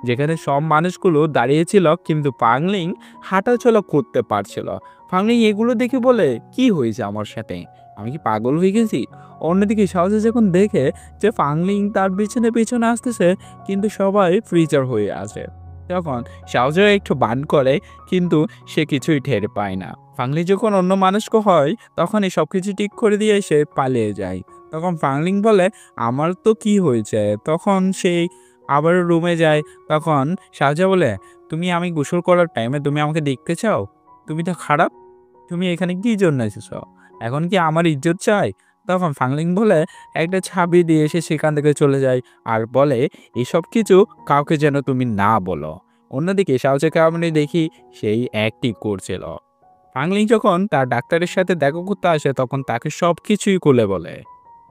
যেখানে সব মানুষগুলো দাঁড়িয়েছিল, কিন্তু ফাংলিং হাঁটাচলা করতে পারছিল। ফাংলিং এগুলো দেখে বলে কি হয়েছে আমার সাথে, আমি কি পাগল হয়ে গেছি? অন্যদিকে সহজে যখন দেখে যে ফাংলিং তার পিছনে পিছনে আসতেছে, কিন্তু সবাই ফ্রিজার হয়ে আছে, তখন সহজে একটু বান করে, কিন্তু সে কিছুই টের পায় না। ফাংলিং যখন অন্য মানুষকে হয় তখনই সব কিছু ঠিক করে দিয়ে সে পালিয়ে যায়। তখন ফাংলিং বলে আমার তো কি হয়েছে। তখন সেই আবার রুমে যায়। তখন শাহজা বলে তুমি আমি গোসল করার টাইমে তুমি আমাকে দেখতে চাও? তুমি তো খারাপ, তুমি এখানে কি জন্য এসেছ? এখন কি আমার ইজ্জত চাই? তখন ফাংলিং বলে একটা ছাবি দিয়ে সে সেখান থেকে চলে যায়, আর বলে এসব কিছু কাউকে যেন তুমি না বলো। অন্যদিকে শাওজাকে আমি দেখি সেই অ্যাক্টিং করছিল। ফাংলিং যখন তার ডাক্তারের সাথে দেখা করতে আসে তখন তাকে সব কিছুই খুলে বলে,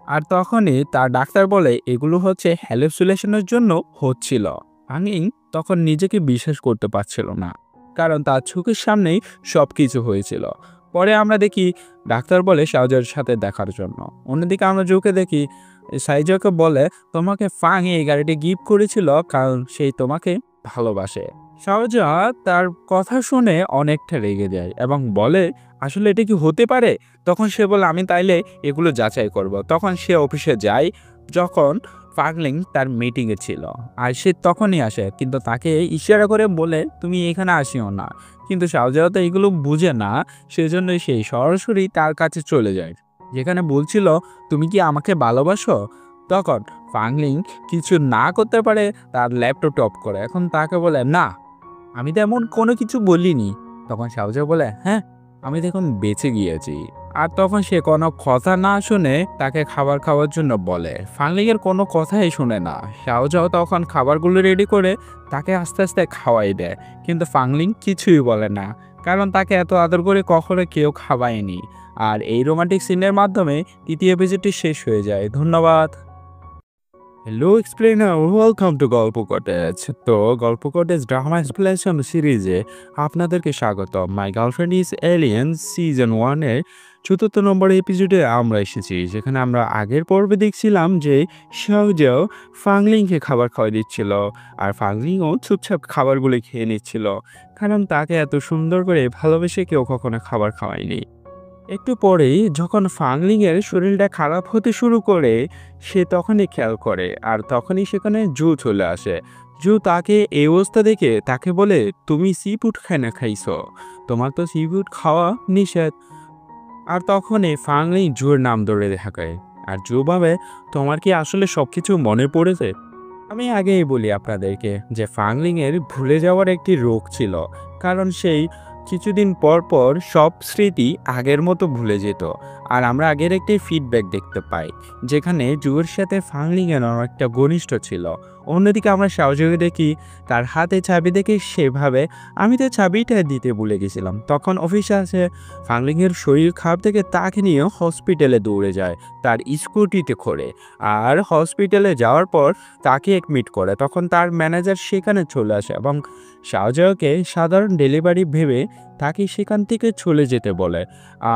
আর তখনই তার ডাক্তার বলে এগুলো হচ্ছে হ্যালুসিনেশনের জন্য হচ্ছিল। ফাংলিং তখন নিজেকে বিশ্বাস করতে পারছিল না, কারণ তার চোখের সামনেই সব কিছু হয়েছিল। পরে আমরা দেখি ডাক্তার বলে শাওজার সাথে দেখার জন্য। অন্যদিকে আমরা জোকে দেখি সাইজাকে বলে তোমাকে ফাং এই গাড়িটি গিফট করেছিল কারণ সেই তোমাকে ভালোবাসে। শাওজা তার কথা শুনে অনেকটা রেগে যায় এবং বলে আসলে এটা কি হতে পারে? তখন সে বলে আমি তাইলে এগুলো যাচাই করব। তখন সে অফিসে যায় যখন ফাংলিং তার মিটিংয়ে ছিল, আর সে তখনই আসে, কিন্তু তাকে ইশারা করে বলে তুমি এখানে আসিও না। কিন্তু শাওজাও তো এগুলো বুঝে না, সেজন্য সে সরাসরি তার কাছে চলে যায়, যেখানে বলছিল তুমি কি আমাকে ভালোবাসো? তখন ফাংলিং কিছু না করতে পারে তার ল্যাপটপ অফ করে। এখন তাকে বলে না, আমি তো এমন কোনো কিছু বলিনি। তখন শাওজা বলে হ্যাঁ, আমি দেখুন বেঁচে গিয়েছি। আর তখন সে কোনো কথা না শুনে তাকে খাবার খাওয়ার জন্য বলে। ফাংলিংয়ের কোনো কথাই শুনে না। শাওজাও তখন খাবারগুলো রেডি করে তাকে আস্তে আস্তে খাওয়াই দেয়, কিন্তু ফাংলিং কিছুই বলে না, কারণ তাকে এত আদর করে কখনো কেউ খাওয়ায়নি। আর এই রোমান্টিক সিনের মাধ্যমে তৃতীয় এপিসোডটি শেষ হয়ে যায়। ধন্যবাদ। Hello explainer, welcome to Golpo cottage. তো গল্প কটেজ ড্রামা এক্সপ্লেনেশন সিরিজে আপনাদেরকে স্বাগত। My girlfriend is alien season 1-এর ৪র্থ নম্বর এপিসোডে আমরা এসেছি, যেখানে আমরা আগের পর্বে দেখছিলাম যে শাওজাও ফাংলিংকে খাবার খাওয়াই দিচ্ছিল, আর ফাংলিংও চুপচাপ খাবারগুলো খেয়ে নিচ্ছিল, কারণ তাকে এত সুন্দর করে ভালোবেসে কেউ কখনো খাবার খাওয়ায়নি। একটু পরেই যখন ফাংলিংয়ের শরীরটা খারাপ হতে শুরু করে সে তখনই খেয়াল করে, আর তখনই সেখানে জু চলে আসে। জু তাকে এই অবস্থা দেখে তাকে বলে তুমি সি ফুড খাইছো, তোমার তো সি ফুড খাওয়া নিষেধ। আর তখনই ফাংলিং জুর নাম ধরে দেখায়, আর জু ভাবে তোমার কি আসলে সব কিছু মনে পড়েছে? আমি আগেই বলি আপনাদেরকে যে ফাংলিংয়ের ভুলে যাওয়ার একটি রোগ ছিল, কারণ সেই কিছুদিন পর পর সব স্মৃতি আগের মতো ভুলে যেত। আর আমরা আগের একটি ফিডব্যাক দেখতে পাই, যেখানে জুয়ের সাথে ফাংলিংয়ের অনেকটা ঘনিষ্ঠ ছিল। অন্যদিকে আমরা শাওজাকে দেখি তার হাতে চাবি দেখে সেভাবে আমি তো চাবিটা দিতে ভুলে গেছিলাম। তখন অফিসে আসে, ফাংলিংয়ের শরীর খারাপ থেকে তাকে নিয়ে হসপিটালে দৌড়ে যায় তার স্কুটিতে করে। আর হসপিটালে যাওয়ার পর তাকে এডমিট করে। তখন তার ম্যানেজার সেখানে চলে আসে এবং শাওজাকে সাধারণ ডেলিভারি ভেবে তাকে সেখান থেকে চলে যেতে বলে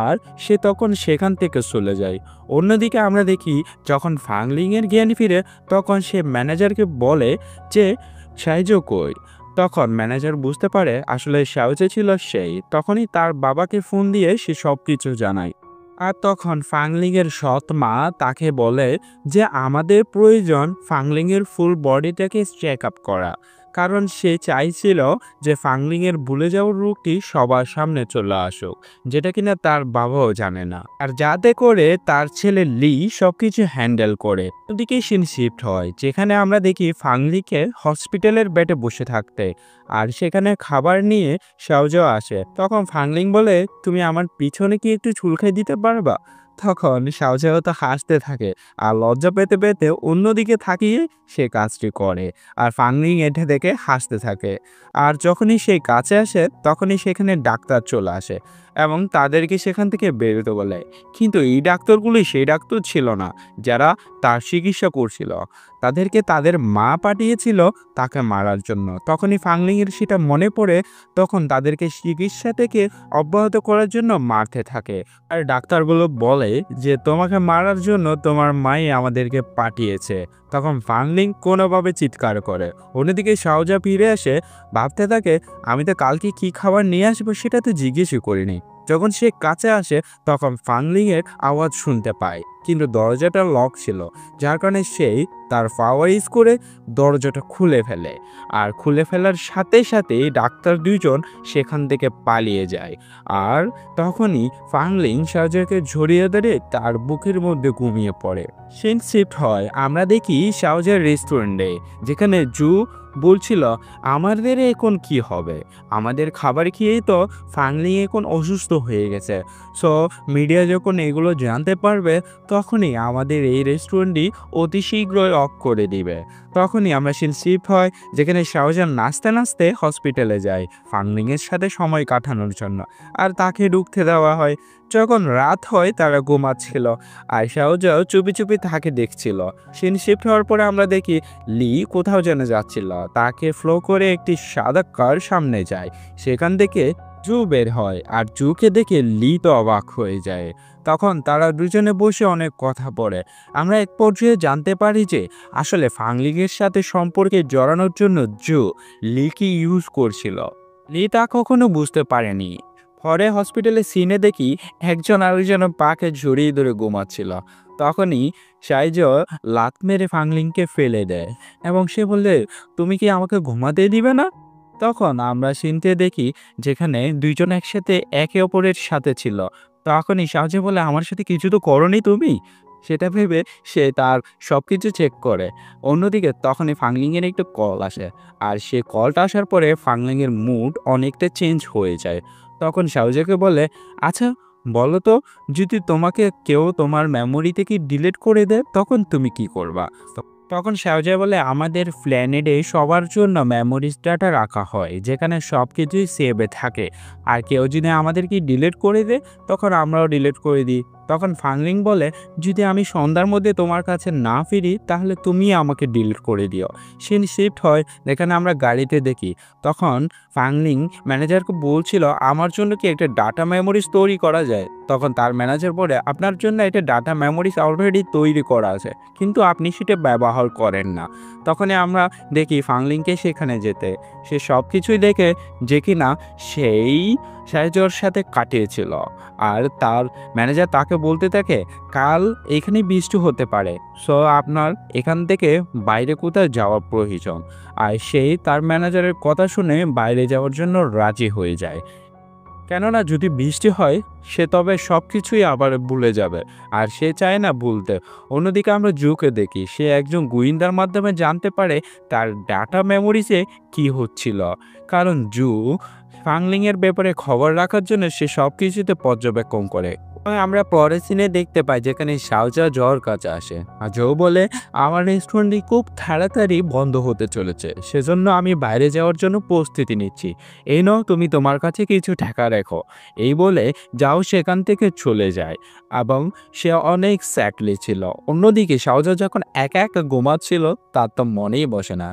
আর সে তখন সেখান থেকে চলে যায়। অন্যদিকে আমরা দেখি যখন ফাংলিংয়ের জ্ঞান ফিরে তখন সে ম্যানেজারকে বলে যে সাইজো কই। তখন ম্যানেজার বুঝতে পারে আসলে সাইজো ছিল সেই। তখনই তার বাবাকে ফোন দিয়ে সে সব কিছু জানায়। আর তখন ফাংলিংয়ের সৎ মা তাকে বলে যে আমাদের প্রয়োজন ফাংলিংয়ের ফুল বডিটাকে চেক আপ করা, কারণ সে চাইছিল যে ফাংলিংয়ের ভুলে যাওয়ার রোগটি সবার সামনে চলে আসুক, যেটা কিনা তার বাবাও জানে না, আর যাতে করে তার ছেলে লি সবকিছু হ্যান্ডেল করে। ওদিকে সিন শিফট হয় যেখানে আমরা দেখি ফাংলিকে হসপিটালের বেডে বসে থাকতে, আর সেখানে খাবার নিয়ে সাওজাও আসে। তখন ফাংলিং বলে তুমি আমার পিছনে কি একটু চুলকাই দিতে পারবা। তখন সাওজাও তো হাসতে থাকে আর লজ্জা পেতে পেতে অন্যদিকে থাকিয়ে সে কাজটি করে, আর ফাংলিং এটা দেখে হাসতে থাকে। আর যখনই সে কাছে আসে তখনই সেখানে ডাক্তার চলে আসে এবং তাদেরকে সেখান থেকে বেরোতে বলে। কিন্তু এই ডাক্তারগুলি সেই ডাক্তার ছিল না যারা তার চিকিৎসা করছিল, তাদেরকে তাদের মা পাঠিয়েছিল তাকে মারার জন্য। তখনই ফাংলিংয়ের সেটা মনে পড়ে, তখন তাদেরকে চিকিৎসা থেকে অব্যাহত করার জন্য মারতে থাকে। আর ডাক্তারগুলো বলে যে তোমাকে মারার জন্য তোমার মাই আমাদেরকে পাঠিয়েছে। তখন ফাংলিং কোনোভাবে চিৎকার করে। অন্যদিকে সাওজা ফিরে এসে ভাবতে থাকে আমি তো কালকে কি খাবার নিয়ে আসবো সেটা তো জিজ্ঞেসই করিনি। যখন সে কাছে আসে তখন ফাংলিংয়ের আওয়াজ শুনতে পায়, কিন্তু দরজাটা লক ছিল, যার কারণে সেই তার পাওয়ার ইউজ করে দরজাটা খুলে ফেলে। আর খুলে ফেলার সাথে সাথেই ডাক্তার দুইজন সেখান থেকে পালিয়ে যায়। আর তখনই ফাংলিং সাওজাকে জড়িয়ে ধরে তার বুকের মধ্যে ঘুমিয়ে পড়ে। সিন শিফট হয় আমরা দেখি সাওজার রেস্টুরেন্টে, যেখানে জু বলছিল আমাদের এখন কি হবে, আমাদের খাবার খেয়েই তো ফাংলিং এখন অসুস্থ হয়ে গেছে। সো মিডিয়া যখন এগুলো জানতে পারবে তখনই আমাদের এই রেস্টুরেন্টটি অতি শীঘ্রই অফ করে দিবে। তখনই আমরা সিন শিফট হয় যেখানে শাওজান নাচতে নাচতে হসপিটালে যায় ফাংলিংয়ের সাথে সময় কাটানোর জন্য, আর তাকে ঢুকতে দেওয়া হয়। যখন রাত হয় তারা ঘুমাচ্ছিল আর শাওজাও চুপি চুপি তাকে দেখছিল। সিন শিফট হওয়ার পরে আমরা দেখি লি কোথাও যেন যাচ্ছিল, তাকে ফ্লো করে একটি সাদা কার সামনে যায়। সেখান থেকে জু বের হয় আর জুকে দেখে লি তো অবাক হয়ে যায়। তখন তারা দুজনে বসে অনেক কথা বলে। আমরা এক পর্যায়ে জানতে পারি যে আসলে ফাংলিংয়ের সাথে সম্পর্কে জড়ানোর জন্য জু লিকে ইউজ করছিল। লি তা কখনো বুঝতে পারেনি। পরে হসপিটালে সিনে দেখি একজন আরেকজনের পাকে জড়িয়ে ধরে ঘুমাচ্ছিল। তখনই সাইজো লাত মেরে ফাংলিংকে ফেলে দেয় এবং সে বললে তুমি কি আমাকে ঘুমাতে দিবে না। তখন আমরা সিনতে দেখি যেখানে দুইজন একসাথে একে অপরের সাথে ছিল। তখনই সাহায্য বলে আমার সাথে কিছু তো করনি তুমি। সেটা ভেবে সে তার সব কিছু চেক করে। অন্যদিকে তখনই ফাংলিংয়ের একটু কল আসে, আর সে কলটা আসার পরে ফাংলিংয়ের মুড অনেকটা চেঞ্জ হয়ে যায়। তখন সাউজাকে বলে আচ্ছা বলো তো, যদি তোমাকে কেউ তোমার মেমোরি থেকে ডিলিট করে দেয় তখন তুমি কি করবা। তখন শাওজা বলে আমাদের প্ল্যানেটে সবার জন্য মেমোরিজ ডাটা রাখা হয় যেখানে সব কিছুই সেভে থাকে, আর কেউ যদি আমাদেরকে ডিলিট করে দেয় তখন আমরাও ডিলিট করে দিই। তখন ফাংলিং বলে যদি আমি সন্ধ্যার মধ্যে তোমার কাছে না ফিরি তাহলে তুমি আমাকে ডিলিট করে দিও। সিন শিফট হয় যেখানে আমরা গাড়িতে দেখি। তখন ফাংলিং ম্যানেজারকে বলছিল আমার জন্য কি একটা ডাটা মেমোরিজ তৈরি করা যায়। তখন তার ম্যানেজার বলে আপনার জন্য একটা ডাটা মেমোরিজ অলরেডি তৈরি করা আছে, কিন্তু আপনি সেটা ব্যবহার করেন না। তখনই আমরা দেখি ফাংলিংকে সেখানে যেতে। সে সব কিছুই দেখে যে কিনা সেই সাইজোর সাথে কাটিয়েছিল। আর তার ম্যানেজার তাকে বলতে থাকে কাল এখানে বৃষ্টি হতে পারে, সো আপনার এখান থেকে বাইরে কোথাও যাওয়া প্রয়োজন। আর সেই তার ম্যানেজারের কথা শুনে বাইরে যাওয়ার জন্য রাজি হয়ে যায়, কেননা যদি বৃষ্টি হয় সে তবে সব কিছুই আবার ভুলে যাবে, আর সে চায় না ভুলতে। অন্যদিকে আমরা জুকে দেখি সে একজন গোয়েন্দার মাধ্যমে জানতে পারে তার ডাটা মেমোরিজে কি হচ্ছিল, কারণ জু ফাংলিংয়ের ব্যাপারে খবর রাখার জন্য সে সব কিছুতে পর্যবেক্ষণ করে। আমরা পরের সিনে দেখতে পাই যেখানে শাওজা জ্বর কাছে আসে আর জো বলে আমার রেস্টুরেন্টটি খুব তাড়াতাড়ি বন্ধ হতে চলেছে, সেজন্য আমি বাইরে যাওয়ার জন্য প্রস্তুতি নিচ্ছি। এই নাও তুমি তোমার কাছে কিছু টাকা রেখো। এই বলে যাও সেখান থেকে চলে যায় এবং সে অনেক স্যাডলি ছিল। অন্যদিকে শাওজা যখন একা একা ঘুমাচ্ছিল তার তো মনেই বসে না।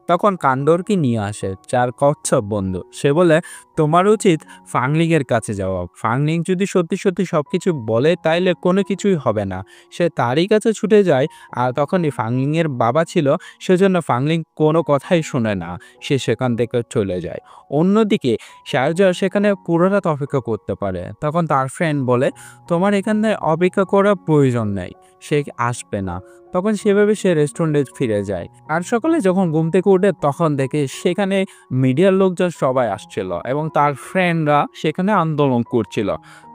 তখন কান্ডরকে নিয়ে আসে যার কচ্ছপ বন্ধু। সে বলে তোমার উচিত ফাংলিং এর কাছে যাওয়া। ফাংলিং যদি সত্যি সত্যি সবকিছু বলে তাইলে কোনো কিছুই হবে না। সে তারই কাছে ছুটে যায়। আর তখনই ফাংলিং এর বাবা ছিল, সেজন্য ফাংলিং কোনো কথাই শোনে না, সে সেখান থেকে চলে যায়। অন্যদিকে শারজা সেখানে পুরো রাত অপেক্ষা করতে পারে। তখন তার ফ্রেন্ড বলে তোমার এখানে অপেক্ষা করার প্রয়োজন নেই, সে আসবে না। তখন সেভাবে সে রেস্টুরেন্টে ফিরে যায়। আর সকালে যখন ঘুম থেকে উঠে তখন দেখে সেখানে মিডিয়ার লোকজন সবাই আসছিল এবং তার ফ্রেন্ডরা সেখানে আন্দোলন করছিল।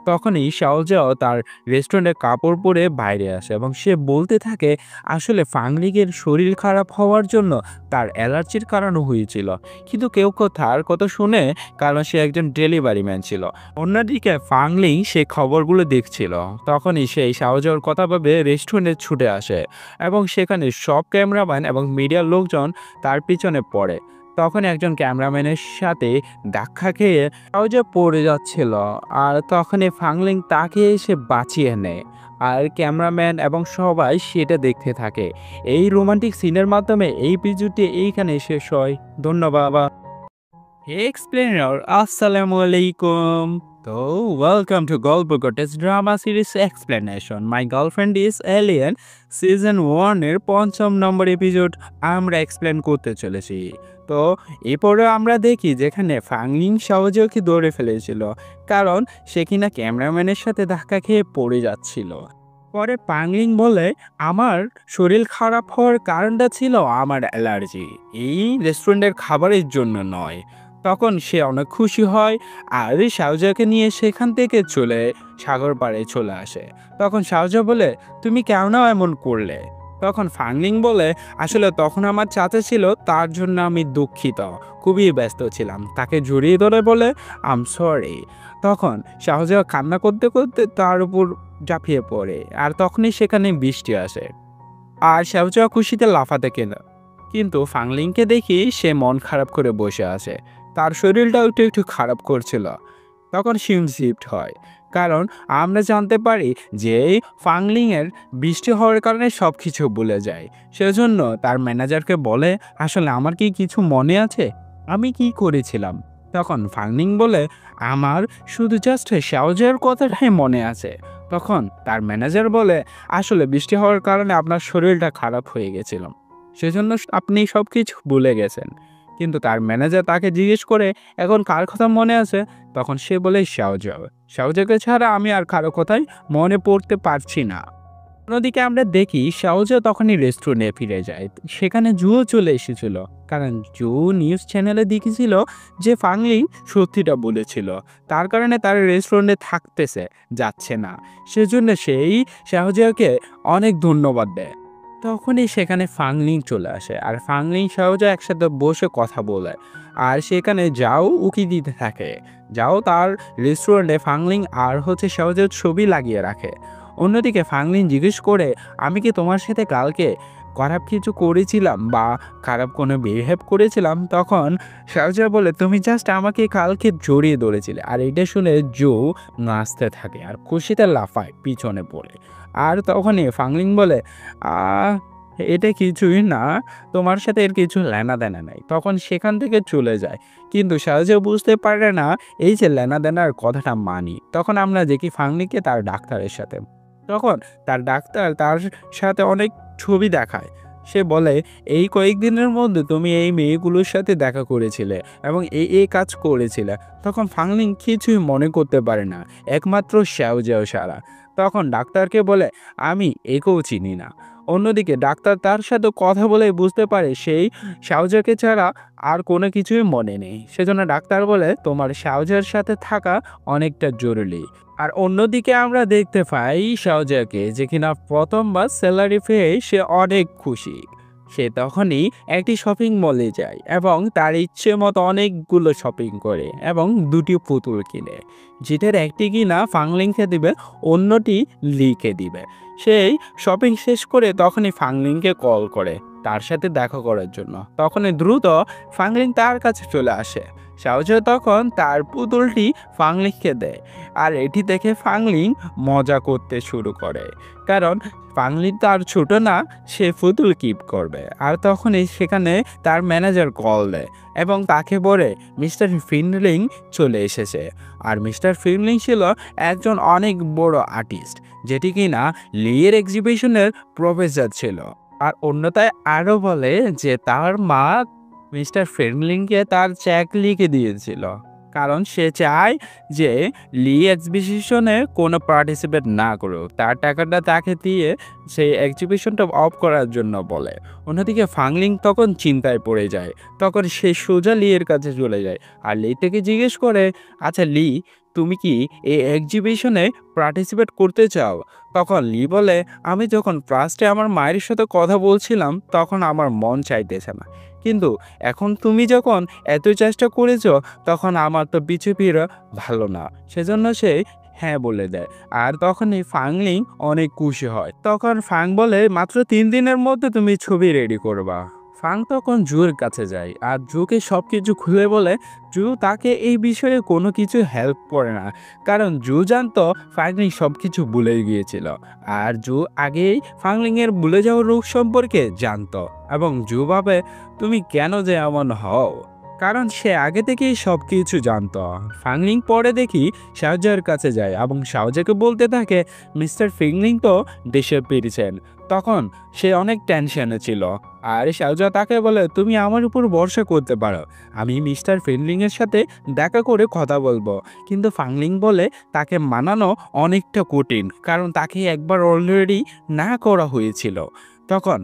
তখনই শাওজাও তার রেস্টুরেন্টে কাপড় পরে বাইরে আসে এবং সে বলতে থাকে আসলে ফাংলিংয়ের শরীর খারাপ হওয়ার জন্য তার অ্যালার্জির কারণও হয়েছিল, কিন্তু কেউ তার কথা শুনে, কারণ সে একজন ডেলিভারি ম্যান ছিল। অন্যদিকে ফাংলিং সে খবরগুলো দেখছিল। তখনই সেই শাওজাওর কথা ভেবে রেস্টুরেন্টে ছুটে আসে এবং সেখানে সব ক্যামেরাম্যান এবং মিডিয়ার লোকজন তার পিছনে পড়ে। তখন একজন ক্যামেরাম্যানের সাথে ধাক্কা খেয়ে শাওজা পড়ে যাচ্ছিল। আর তখনই ফাংলিং তাকে এসে বাঁচিয়ে নেয়। আর ক্যামেরাম্যান এবং সবাই সেটা দেখতে থাকে। এই রোমান্টিক সিনের মাধ্যমে এই ভিডিওটি এইখানে শেষ হয়। ধন্যবাদ। এক্সপ্লেনার আসসালামু আলাইকুম। তো welcome to Golpo cottage drama series explanation my girlfriend is alien season 1 এর 5ম নম্বর এপিসোড আমরা এক্সপ্লেন করতে চলেছি। তো এরপরে আমরা দেখি যেখানে ফাংলিং শাওজাওকে ধরে ফেলেছিল, কারণ সে কিনা ক্যামেরাম্যানের সাথে ধাক্কা খেয়ে পড়ে যাচ্ছিল। পরে ফাংলিং বলে আমার শরীর খারাপ হওয়ার কারণটা ছিল আমার অ্যালার্জি, এই রেস্টুরেন্টের খাবারের জন্য নয়। তখন সে অনেক খুশি হয় আর শাওজাকে নিয়ে সেখান থেকে সাগর পাড়ে চলে আসে। তখন শাওজা বলে তুমি কেন এমন করলে? তখন ফাংলিং বলে আসলে তখন আমার চাচা ছিল, তার জন্য আমি দুঃখিত, খুবই ব্যস্ত ছিলাম। তাকে জড়িয়ে ধরে বলে আম সরি। তখন শাওজা কান্না করতে করতে তার উপর ঝাঁপিয়ে পড়ে আর তখনই সেখানে বৃষ্টি আসে আর শাওজা খুশিতে লাফাতে কেনা, কিন্তু ফাংলিংকে দেখি সে মন খারাপ করে বসে আছে, তার শরীরটাও একটু একটু খারাপ করছিল। তখন সিম শিফট হয়, কারণ আমরা জানতে পারি যে ফাংলিংয়ের বৃষ্টি হওয়ার কারণে সব কিছু ভুলে যায়। সেজন্য তার ম্যানেজারকে বলে আসলে আমার কি কিছু মনে আছে, আমি কি করেছিলাম? তখন ফাংলিং বলে আমার শুধু জাস্ট শাওজার কথাটাই মনে আছে। তখন তার ম্যানেজার বলে আসলে বৃষ্টি হওয়ার কারণে আপনার শরীরটা খারাপ হয়ে গেছিল, সেজন্য আপনি সব কিছু ভুলে গেছেন। কিন্তু তার ম্যানেজার তাকে জিজ্ঞেস করে এখন কার কথা মনে আছে? তখন সে বলে শাওজাও। শাওজাকে ছাড়া আমি আর কারো কথাই মনে পড়তে পারছি না। অন্যদিকে আমরা দেখি শাওজা তখনই রেস্টুরেন্টে ফিরে যায়। সেখানে জুও চলে এসেছিল, কারণ জু নিউজ চ্যানেলে দেখেছিল যে ফাংলিং সত্যিটা বলেছিল, তার কারণে তার রেস্টুরেন্টে যাচ্ছে না। সেজন্য সেই শাওজাকে অনেক ধন্যবাদ দেয়। তখনই সেখানে ফাংলিং চলে আসে আর ফাংলিং শাওজা একসাথে বসে কথা বলে আর সেখানে যাও উকি দিতে থাকে। যাও তার রেস্টুরেন্টে ফাংলিং আর শাওজার ছবি লাগিয়ে রাখে। অন্যদিকে ফাংলিং জিজ্ঞেস করে আমি কি তোমার সাথে কালকে খারাপ কিছু করেছিলাম বা খারাপ কোনো বিহেভ করেছিলাম? তখন শাওজা বলে তুমি জাস্ট আমাকে কালকে জড়িয়ে ধরেছিলে। আর এটা শুনে জো নাচতে থাকে আর খুশিতে লাফায় পিছনে পড়ে। আর তখনই ফাংলিং বলে এটা কিছুই না, তোমার সাথে এর কিছু লেনা দেনা নাই। তখন সেখান থেকে চলে যায়, কিন্তু শাওজা বুঝতে পারে না এই যে লেনা দেনার কথাটা মানি। তখন আমরা দেখি ফাংলিংকে তার ডাক্তারের সাথে, তখন তার ডাক্তার তার সাথে অনেক ছবি দেখায়। সে বলে এই কয়েকদিনের মধ্যে তুমি এই মেয়েগুলোর সাথে দেখা করেছিলে এবং এই কাজ করেছিলে। তখন ফাংলিং কিছুই মনে করতে পারে না, একমাত্র শাওজাও সারা। তখন ডাক্তারকে বলে আমি একেও চিনি না। অন্যদিকে ডাক্তার তার সাথে কথা বলে বুঝতে পারে সেই শাওজাকে ছাড়া আর কোনো কিছুই মনে নেই। সেজন্য ডাক্তার বলে তোমার শাওজার সাথে থাকা অনেকটা জরুরি। আর অন্যদিকে আমরা দেখতে পাই শাওজাকে, যে কিনা প্রথমবার স্যালারি পেয়ে সে অনেক খুশি। সে তখনই একটি শপিং মলে যায় এবং তার ইচ্ছে মতো অনেকগুলো শপিং করে এবং দুটি পুতুল কিনে, যেটার একটি কিনা ফাংলিংকে দিবে, অন্যটি লিকে দিবে। সেই শপিং শেষ করে তখনই ফাংলিংকে কল করে তার সাথে দেখা করার জন্য। তখনই দ্রুত ফাংলিং তার কাছে চলে আসে। শাওজা তখন তার পুতুলটি ফাংলিংকে দেয়, আর এটি দেখে ফাংলিং মজা করতে শুরু করে, কারণ ফাংলিং তার ছোট না, সে পুতুল কিপ করবে। আর তখনই সেখানে তার ম্যানেজার কল দেয় এবং তাকে বলে মিস্টার ফিনলিং চলে এসেছে। আর মিস্টার ফিনলিং ছিল একজন অনেক বড় আর্টিস্ট, যেটি কিনা লিয়ের এক্সিবিশনের প্রফেসর ছিল। আর অন্যথায় আরও বলে যে তার মা মিস্টার ফিনলিংকে তার চেক লিখে দিয়েছিল, কারণ সে চায় যে লি এক্সিবিশনে কোনো পার্টিসিপেট না করুক, তার টাকাটা তাকে দিয়ে সেই এক্সিবিশনটা অফ করার জন্য বলে। অন্যদিকে ফাংলিং তখন চিন্তায় পড়ে যায়, তখন সে সোজা লিয়ের কাছে চলে যায় আর লি থেকে জিজ্ঞেস করে, আচ্ছা লি, তুমি কি এই এক্সিবিশনে পার্টিসিপেট করতে চাও? তখন লি বলে, আমি যখন ফার্স্টে আমার মায়ের সাথে কথা বলছিলাম তখন আমার মন চাইতেছে না, কিন্তু এখন তুমি যখন এত চেষ্টা করেছো তখন আমার তো পিছু ফিরে ভালো না, সেজন্য সে হ্যাঁ বলে দেয়। আর তখনই ফাংলিং অনেক খুশি হয়। তখন ফাং বলে, মাত্র 3 দিনের মধ্যে তুমি ছবি রেডি করবা। ফাং তখন জুর কাছে যায় আর জুকে সব কিছু খুলে বলে জু তাকে এই বিষয়ে কোনো কিছু হেল্প করে না, কারণ জু জানতো ফাংলিং সব কিছু ভুলে গিয়েছিল। আর জু আগেই ফাংলিংয়ের ভুলে যাওয়ার রোগ সম্পর্কে জানতো এবং জু ভাবে তুমি কেন যে এমন হও, কারণ সে আগে থেকেই সব কিছু জানতো। ফাংলিং পরে দেখি শাওজার কাছে যায় এবং শাওজাকে বলতে থাকে মিস্টার ফিংলিং তো দেশে ফিরেছেন। তখন সে অনেক টেনশনে ছিল আর শাওজা তাকে বলে, তুমি আমার উপর ভরসা করতে পারো, আমি মিস্টার ফিংলিংয়ের সাথে দেখা করে কথা বলবো। কিন্তু ফাংলিং বলে তাকে মানানো অনেকটা কঠিন, কারণ তাকে একবার অলরেডি না করা হয়েছিল। তখন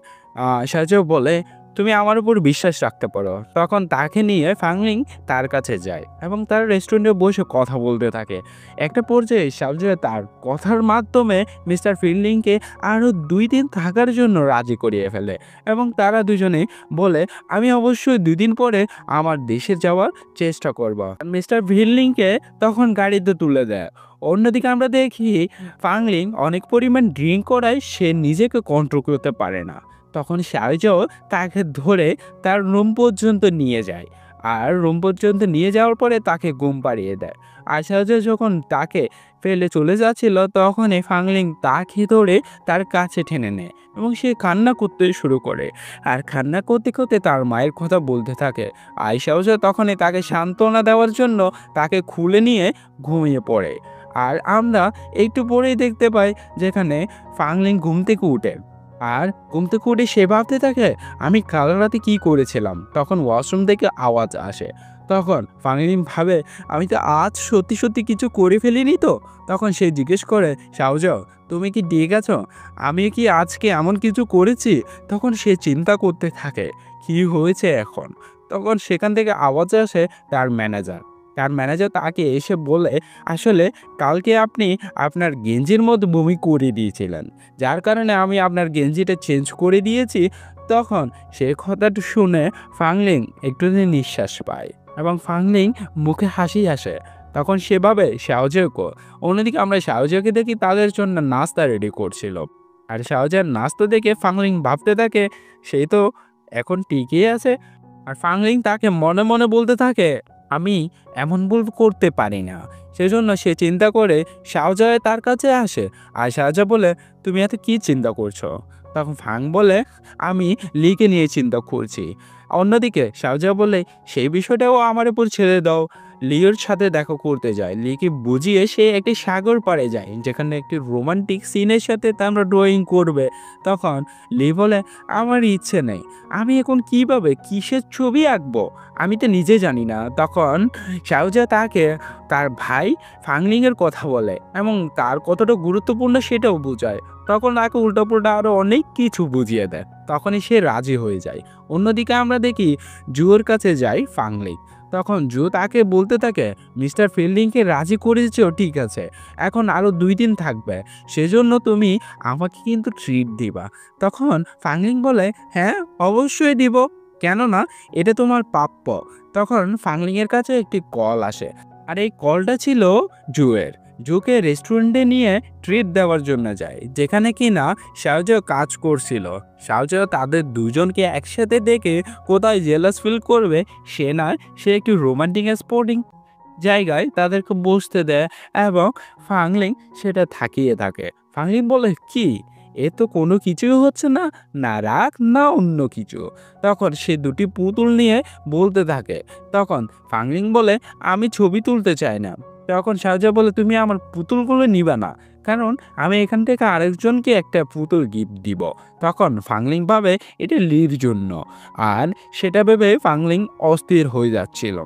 শাওজা বলে, তুমি আমার উপর বিশ্বাস রাখতে পারো। তখন তাকে নিয়ে ফাংলিং তার কাছে যায় এবং তার রেস্টুরেন্টে বসে কথা বলতে থাকে। একটা পর্যায়ে শাওজা তার কথার মাধ্যমে মিস্টার ফিনলিংকে আরও 2 দিন থাকার জন্য রাজি করিয়ে ফেলে এবং তারা দুজনে বলে, আমি অবশ্যই 2 দিন পরে আমার দেশে যাওয়ার চেষ্টা করব। মিস্টার ফিনলিংকে তখন গাড়িতে তুলে দেয়। অন্যদিকে আমরা দেখি ফাংলিং অনেক পরিমাণ ড্রিঙ্ক করায় সে নিজেকে কন্ট্রোল করতে পারে না। তখন শাওজাও তাকে ধরে তার রুম পর্যন্ত নিয়ে যায়, আর রুম পর্যন্ত নিয়ে যাওয়ার পরে তাকে ঘুম পাড়িয়ে দেয়। আর শাওজা যখন তাকে ফেলে চলে যাচ্ছিল তখনই ফাংলিং তাকে ধরে তার কাছে টেনে নেয় এবং সে কান্না করতে শুরু করে। আর কান্না করতে করতে তার মায়ের কথা বলতে থাকে। আর শাওজা তখনই তাকে সান্ত্বনা দেওয়ার জন্য তাকে খুলে নিয়ে ঘুমিয়ে পড়ে। আর আমরা একটু পরেই দেখতে পাই যেখানে ফাংলিং ঘুম থেকে উঠে, আর ঘুম থেকে উঠে সে ভাবতে থাকে আমি কাল রাতে কী করেছিলাম। তখন ওয়াশরুম থেকে আওয়াজ আসে। তখন ফাংলিং ভাবে আমি তো আজ সত্যি সত্যি কিছু করে ফেলিনি তো। তখন সে জিজ্ঞেস করে, শাওজা তুমি কি ঠিক আছো? আমি কি আজকে এমন কিছু করেছি? তখন সে চিন্তা করতে থাকে কি হয়েছে এখন। তখন সেখান থেকে আওয়াজ আসে তার ম্যানেজার। তার ম্যানেজার তাকে এসে বলে, আসলে কালকে আপনি আপনার গেঞ্জির মধ্যে বমি করে দিয়েছিলেন, যার কারণে আমি আপনার গেঞ্জিটা চেঞ্জ করে দিয়েছি। তখন সে কথাটা শুনে ফাংলিং একটু নিঃশ্বাস পায় এবং ফাংলিং মুখে হাসি আসে। তখন সেভাবে শাওজাকে, অন্যদিকে আমরা শাওজাকে দেখি তাদের জন্য নাস্তা রেডি করছিল। আর শাওজার নাস্তা দেখে ফাংলিং ভাবতে থাকে সেই তো এখন ঠিকই আছে। আর ফাংলিং তাকে মনে মনে বলতে থাকে আমি এমন ভুল করতে পারি না। সেজন্য সে চিন্তা করে শাওজা তার কাছে আসে। আর শাওজা বলে, তুমি এত কি চিন্তা করছো? তখন ফাং বলে, আমি লিকে নিয়ে চিন্তা করছি। অন্যদিকে শাওজা বলে, সেই বিষয়টাও আমার উপর ছেড়ে দাও। লিওর সাথে দেখা করতে যায়। লিকে বুঝিয়ে সে একটি সাগর পাড়ে যায়, যেখানে একটি রোমান্টিক সিনের সাথে আমরা ড্রয়িং করবে। তখন লি বলে, আমার ইচ্ছে নেই, আমি এখন কিভাবে কিসের ছবি আঁকবো আমি তো নিজে জানি না। তখন শাওজা তাকে তার ভাই ফাংলিংয়ের কথা বলে এবং তার কতটা গুরুত্বপূর্ণ সেটাও বোঝায়। তখন তাকে উল্টাপুল্টা আরও অনেক কিছু বুঝিয়ে দেয়। তখনই সে রাজি হয়ে যায়। অন্যদিকে আমরা দেখি জুয়ের কাছে যায় ফাংলিং। তখন জু তাকে বলতে থাকে, মিস্টার ফিল্ডিংকে রাজি করেছো ঠিক আছে, এখন আরও 2 দিন থাকবে, সেজন্য তুমি আমাকে কিন্তু ট্রিট দিবা। তখন ফাংলিং বলে, হ্যাঁ অবশ্যই দিব, কেননা এটা তোমার প্রাপ্য। তখন ফাংলিংয়ের কাছে একটি কল আসে, আর এই কলটা ছিল জুয়ের। জুকে রেস্টুরেন্টে নিয়ে ট্রিট দেওয়ার জন্য যায়, যেখানে কিনা শাওজেও কাজ করছিল। শাওজেও তাদের দুজনকে একসাথে দেখে কোথায় জেলাস ফিল করবে সে একটু রোমান্টিক স্পোর্টিং জায়গায় তাদেরকে বসতে দেয় এবং ফাংলিং সেটা থাকিয়ে থাকে। ফাংলিং বলে, কি এ তো কোনো কিছুই হচ্ছে না, না রাগ না অন্য কিছু। তখন সে দুটি পুতুল নিয়ে বলতে থাকে। তখন ফাংলিং বলে, আমি ছবি তুলতে চাই না। তখন শাহজা বলে, তুমি আমার পুতুলগুলো নিবা না, কারণ আমি এখান থেকে আরেকজনকে একটা পুতুল গিফট দিব। তখন ফাংলিং ভাবে এটা লির জন্য, আর সেটা ভেবে ফাংলিং অস্থির হয়ে যাচ্ছিল,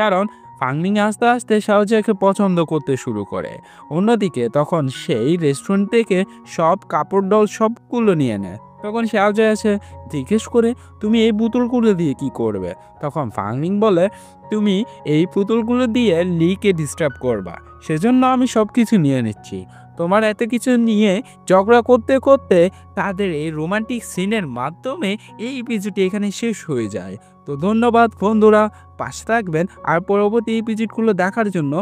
কারণ ফাংলিং আস্তে আস্তে শাওজাকে পছন্দ করতে শুরু করে। অন্যদিকে তখন সেই রেস্টুরেন্ট থেকে সব কাপড় ডল সবগুলো নিয়ে নেয়। তখন শাওজা এসে জিজ্ঞেস করে, তুমি এই পুতুলগুলো দিয়ে কি করবে? তখন ফাংলিং বলে, তুমি এই পুতুলগুলো দিয়ে লিকে ডিস্টার্ব করবা, সেজন্য আমি সব কিছু নিয়ে নিচ্ছি। তোমার এত কিছু নিয়ে ঝগড়া করতে করতে তাদের এই রোমান্টিক সিনের মাধ্যমে এই এপিসোডটি এখানে শেষ হয়ে যায়। তো ধন্যবাদ বন্ধুরা, পাশে থাকবেন আর পরবর্তী এপিসোডগুলো দেখার জন্য।